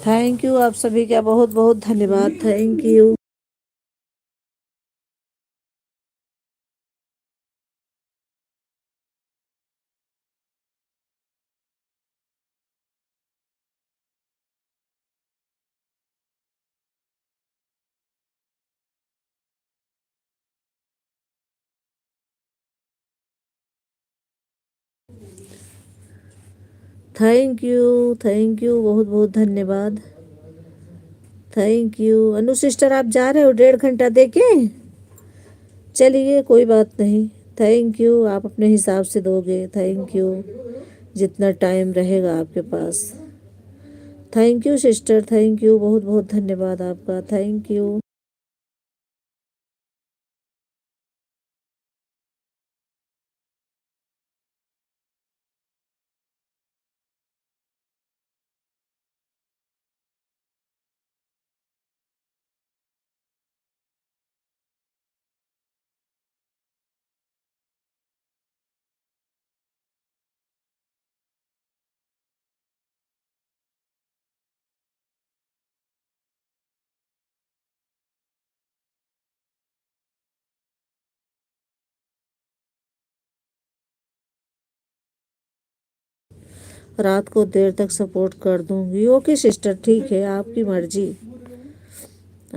थैंक यू, आप सभी का बहुत बहुत धन्यवाद। Thank you. थैंक यू, बहुत बहुत धन्यवाद। Thank you. अनु सिस्टर, आप जा रहे हो 1.5 घंटा देके? चलिए, कोई बात नहीं। थैंक यू, आप अपने हिसाब से दोगे। थैंक यू, जितना टाइम रहेगा आपके पास। Thank you sister, thank you, बहुत बहुत धन्यवाद आपका। Thank you. रात को देर तक सपोर्ट कर दूंगी। ओके सिस्टर, ठीक है, आपकी मर्जी।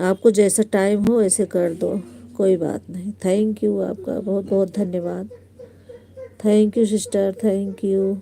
आपको जैसा टाइम हो ऐसे कर दो, कोई बात नहीं। थैंक यू, आपका बहुत बहुत धन्यवाद। Thank you sister, thank you.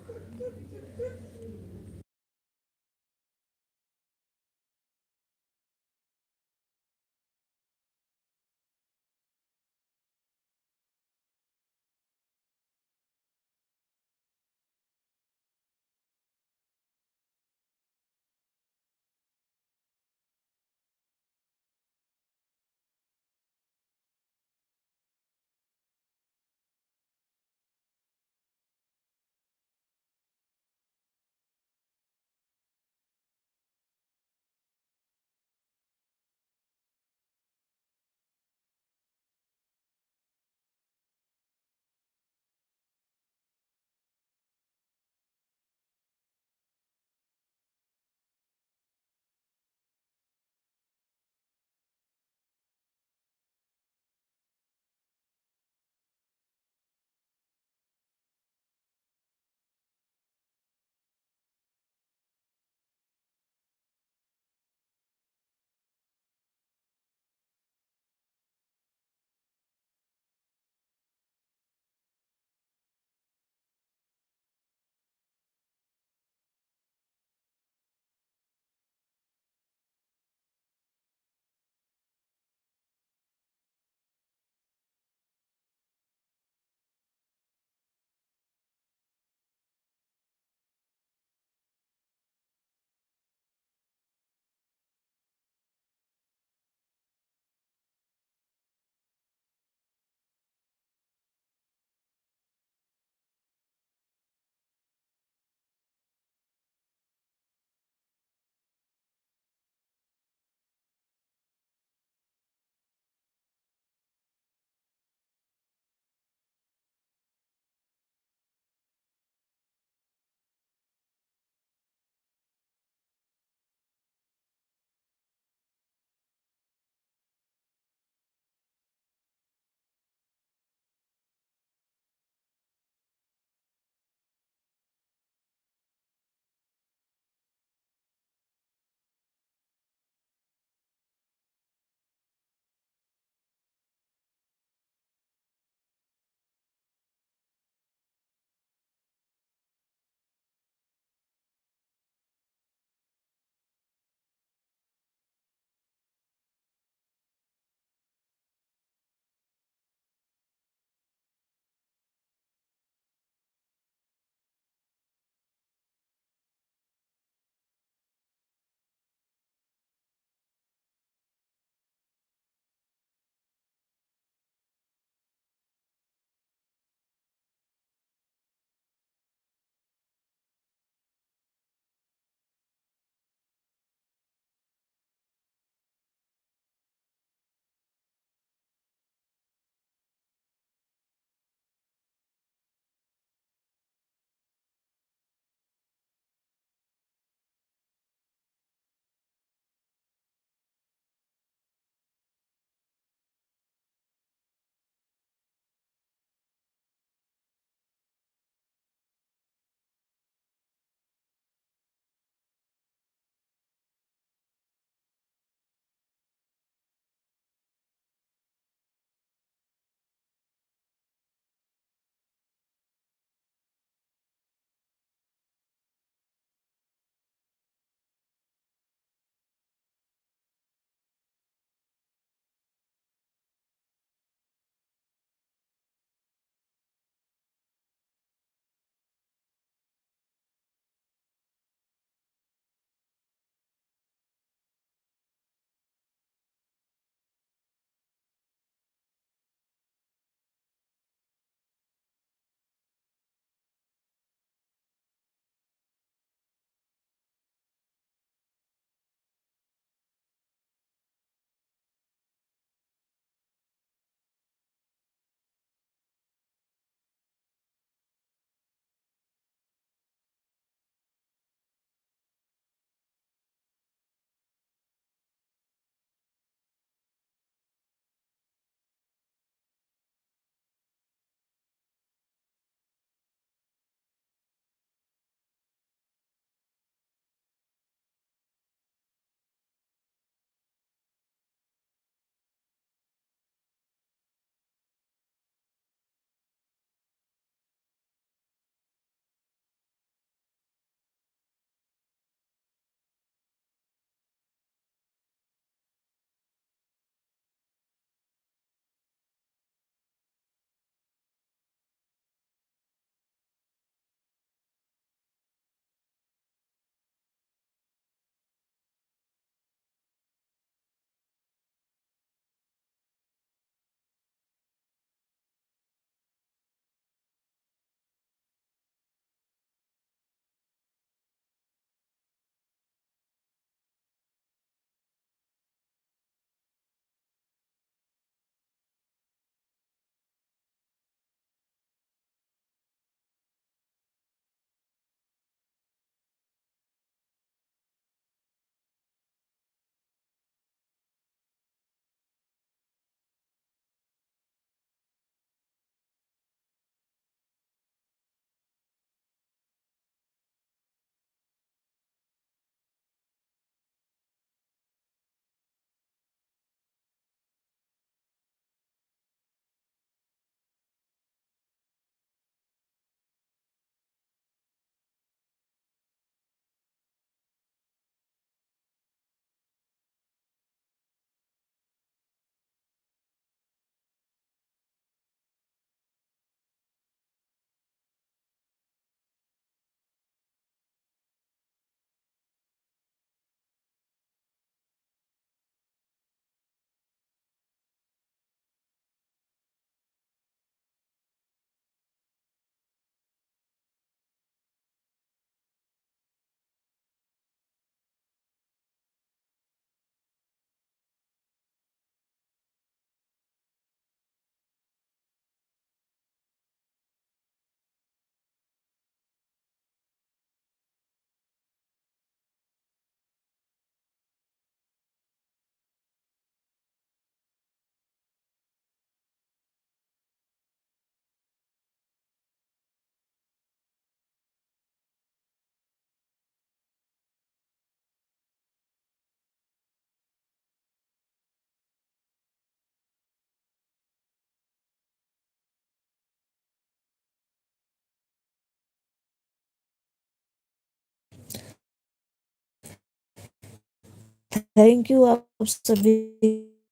Thank you, आप सभी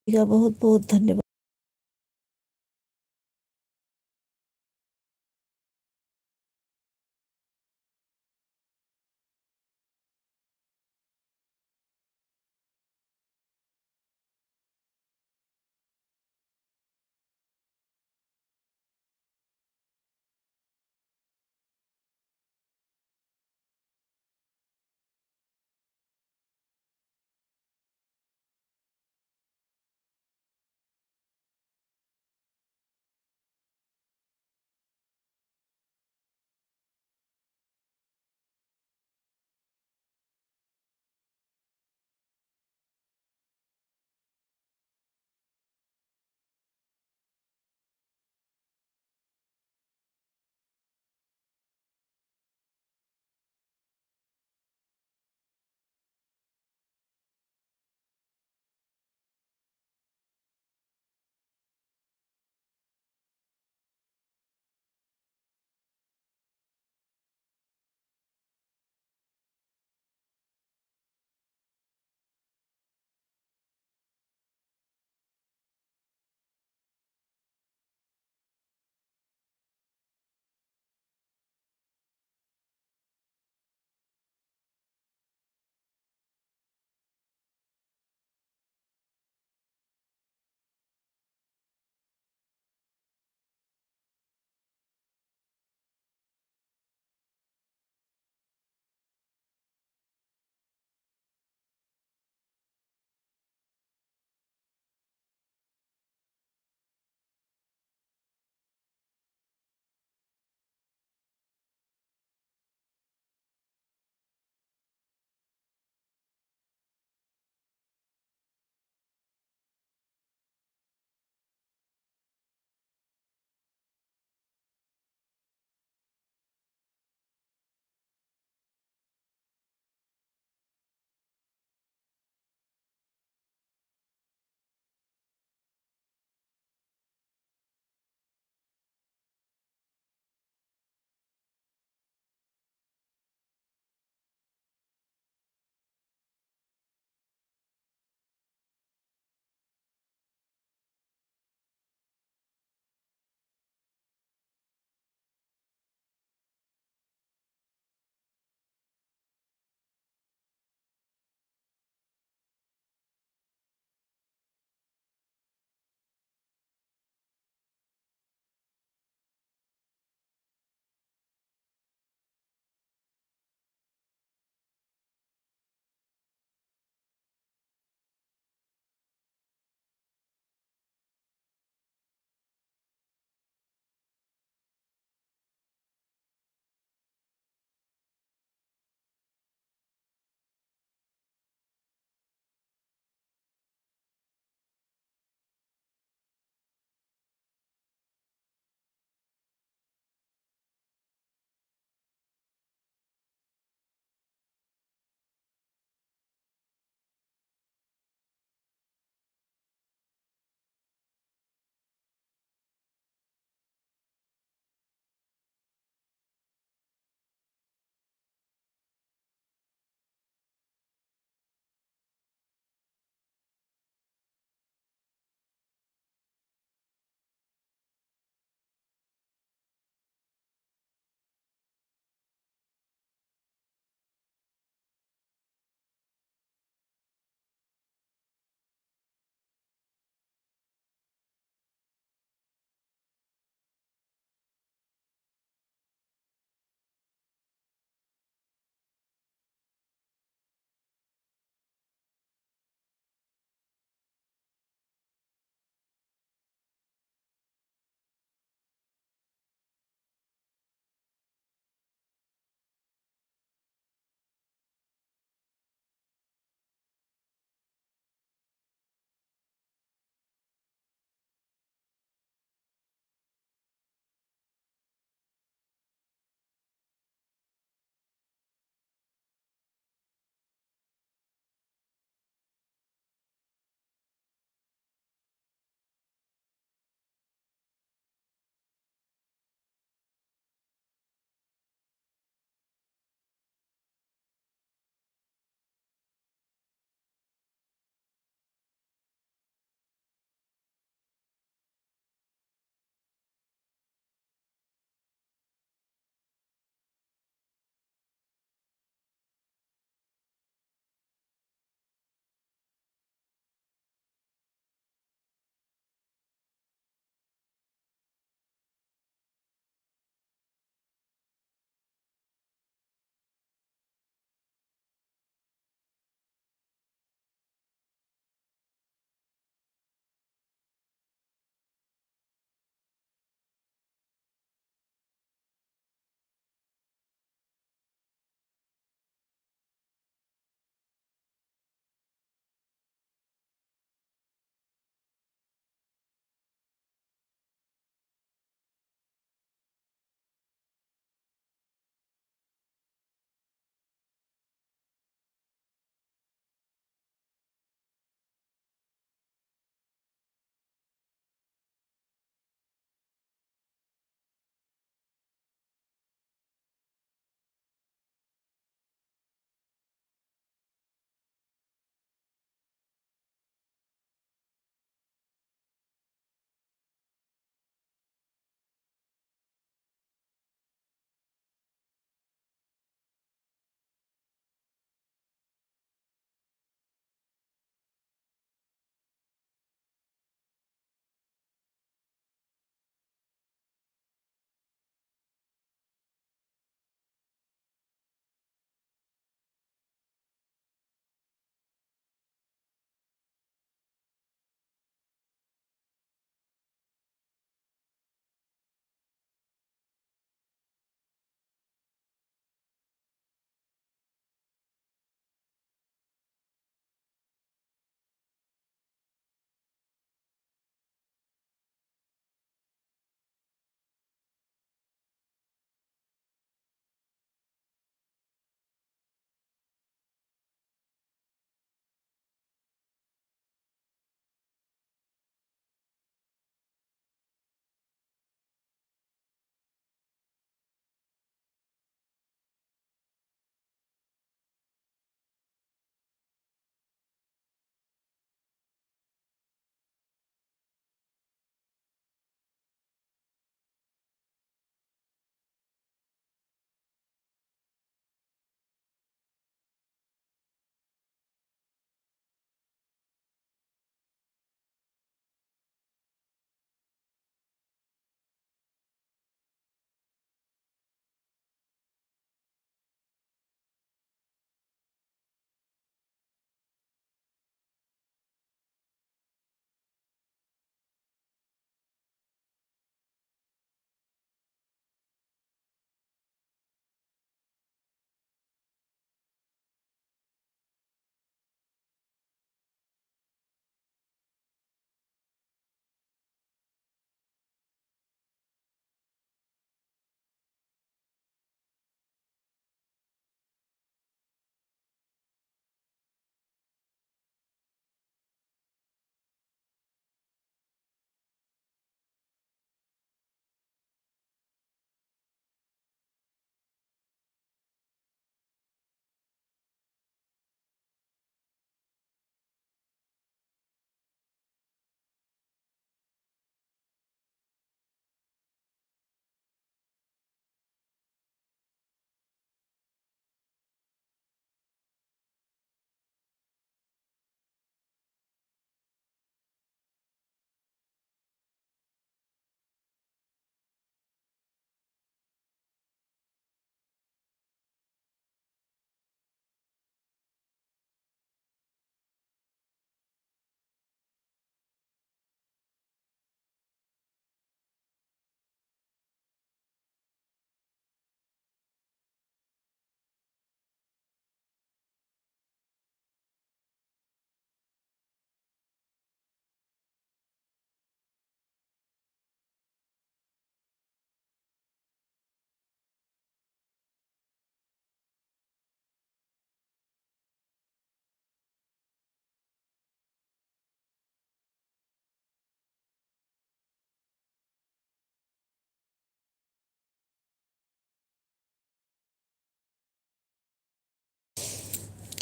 का बहुत बहुत धन्यवाद।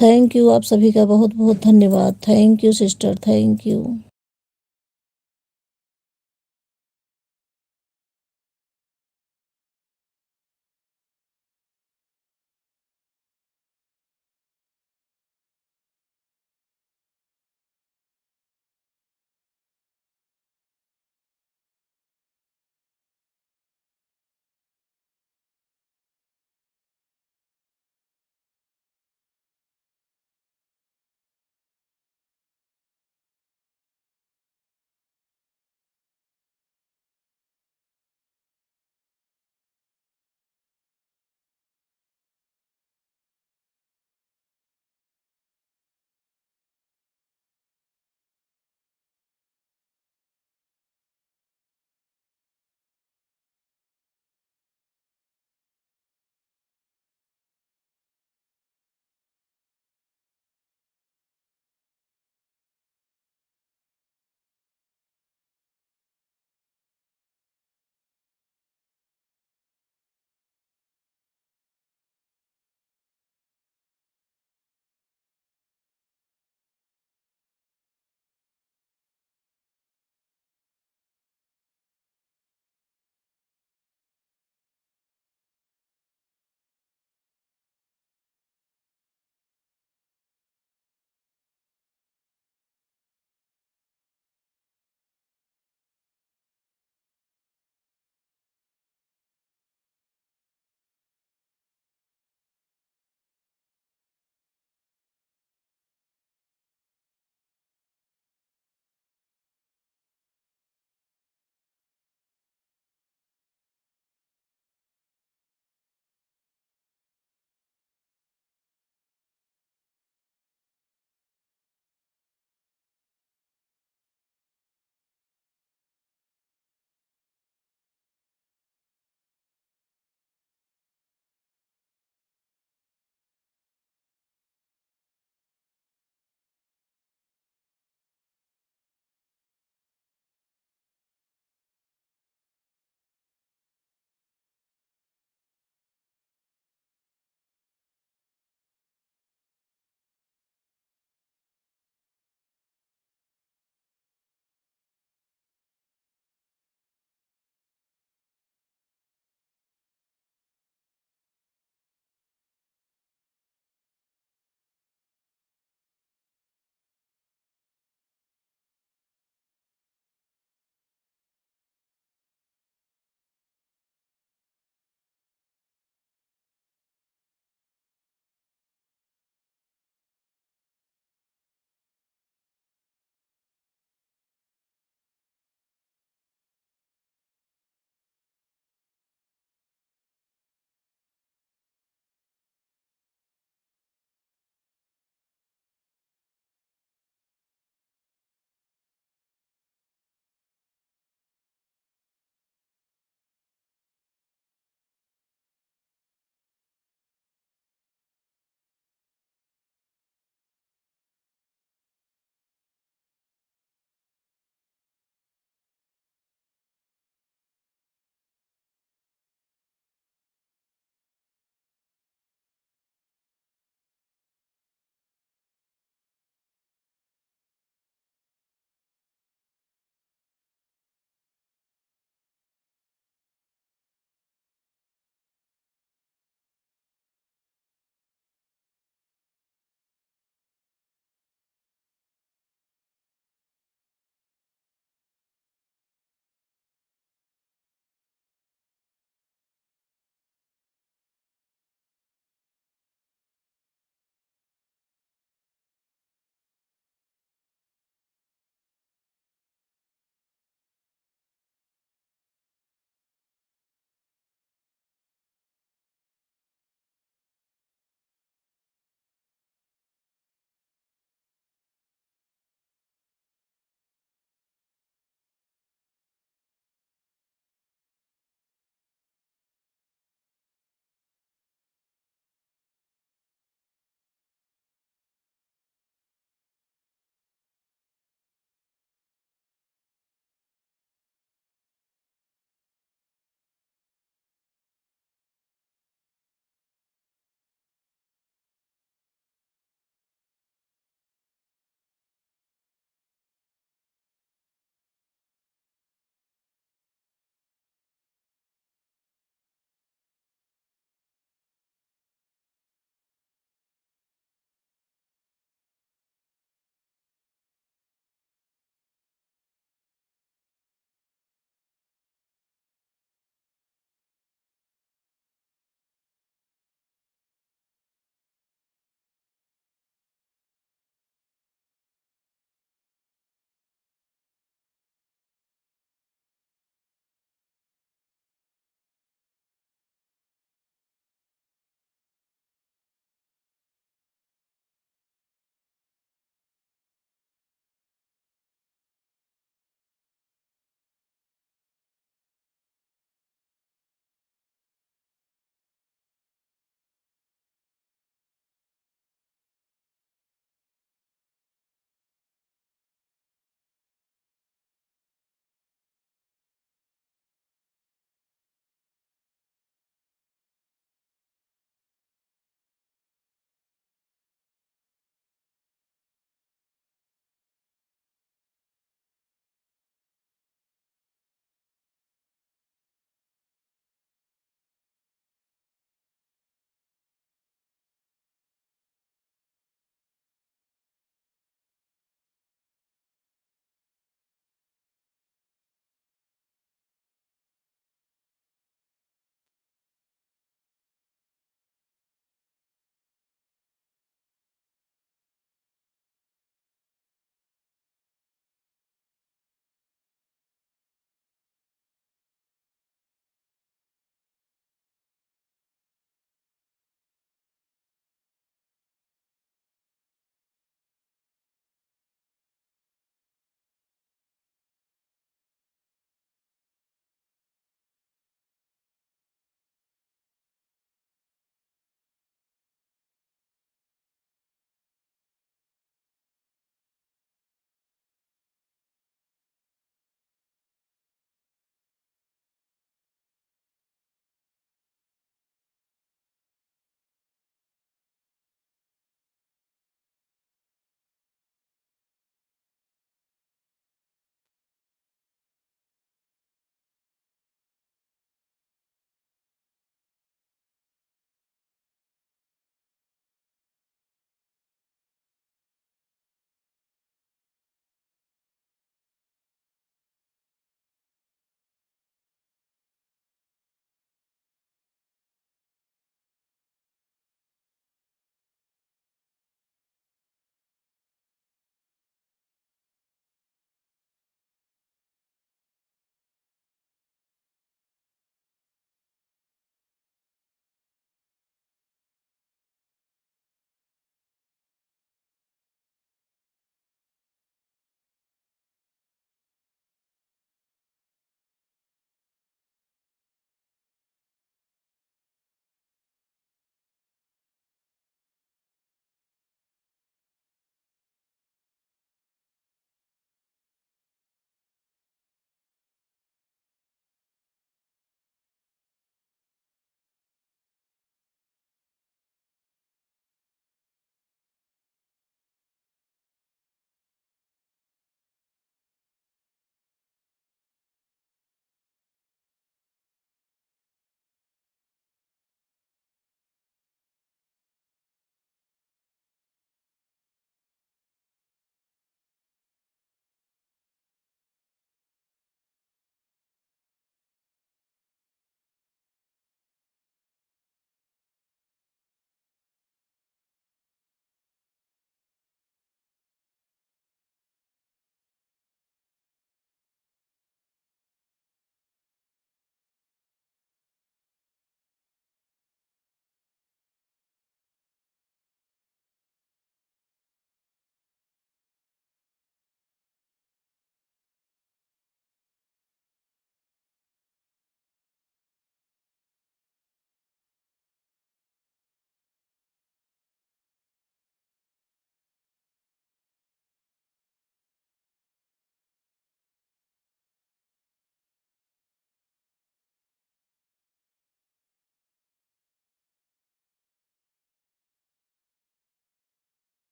थैंक यू, आप सभी का बहुत बहुत धन्यवाद। Thank you sister, thank you.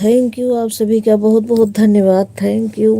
Thank you, आप सभी का बहुत बहुत धन्यवाद। Thank you.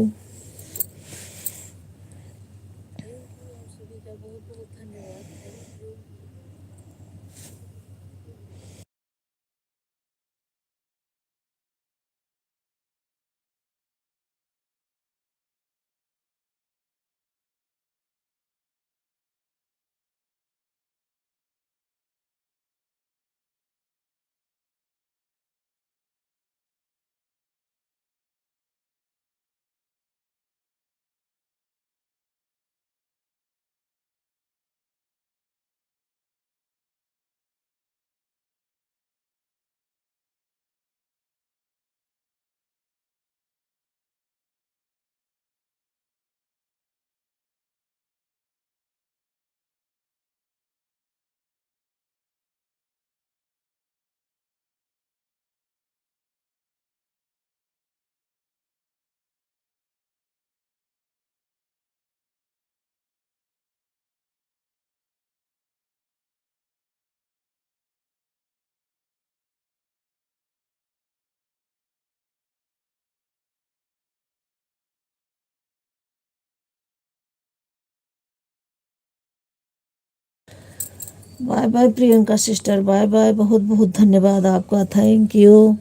Bye bye Priyanka sister, bye bye. बहुत बहुत धन्यवाद आपका। Thank you.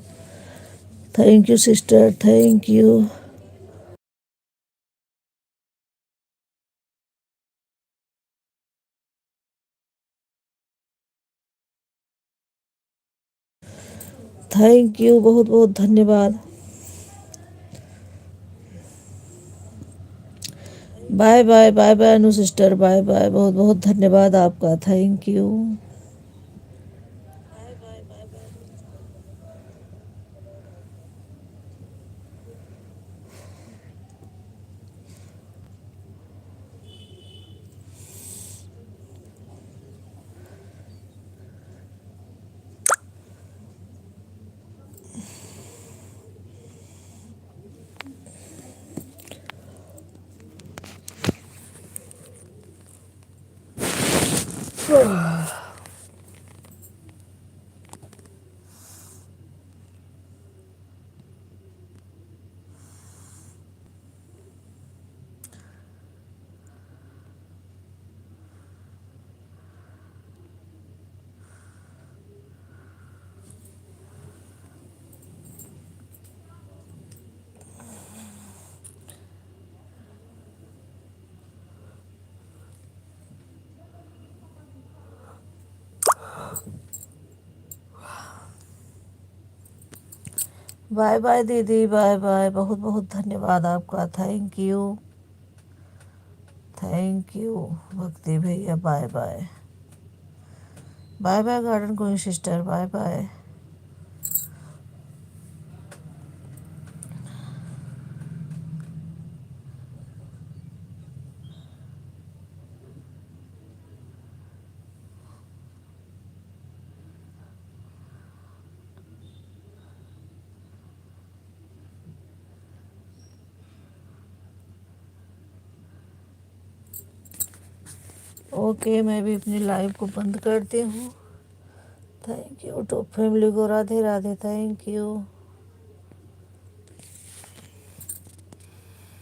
Thank you sister, thank you. Thank you, बहुत बहुत धन्यवाद। Bye bye, bye bye Anu sister, bye bye. बहुत बहुत धन्यवाद आपका। Thank you. बाय बाय दीदी, बाय बाय। बहुत बहुत धन्यवाद आपका। Thank you. Thank you Bhakti भैया, bye bye. Bye bye garden queen sister, bye bye. Okay, मैं भी अपनी लाइव को बंद करती हूँ। Thank you. तो फैमिली को राधे राधे। Thank you.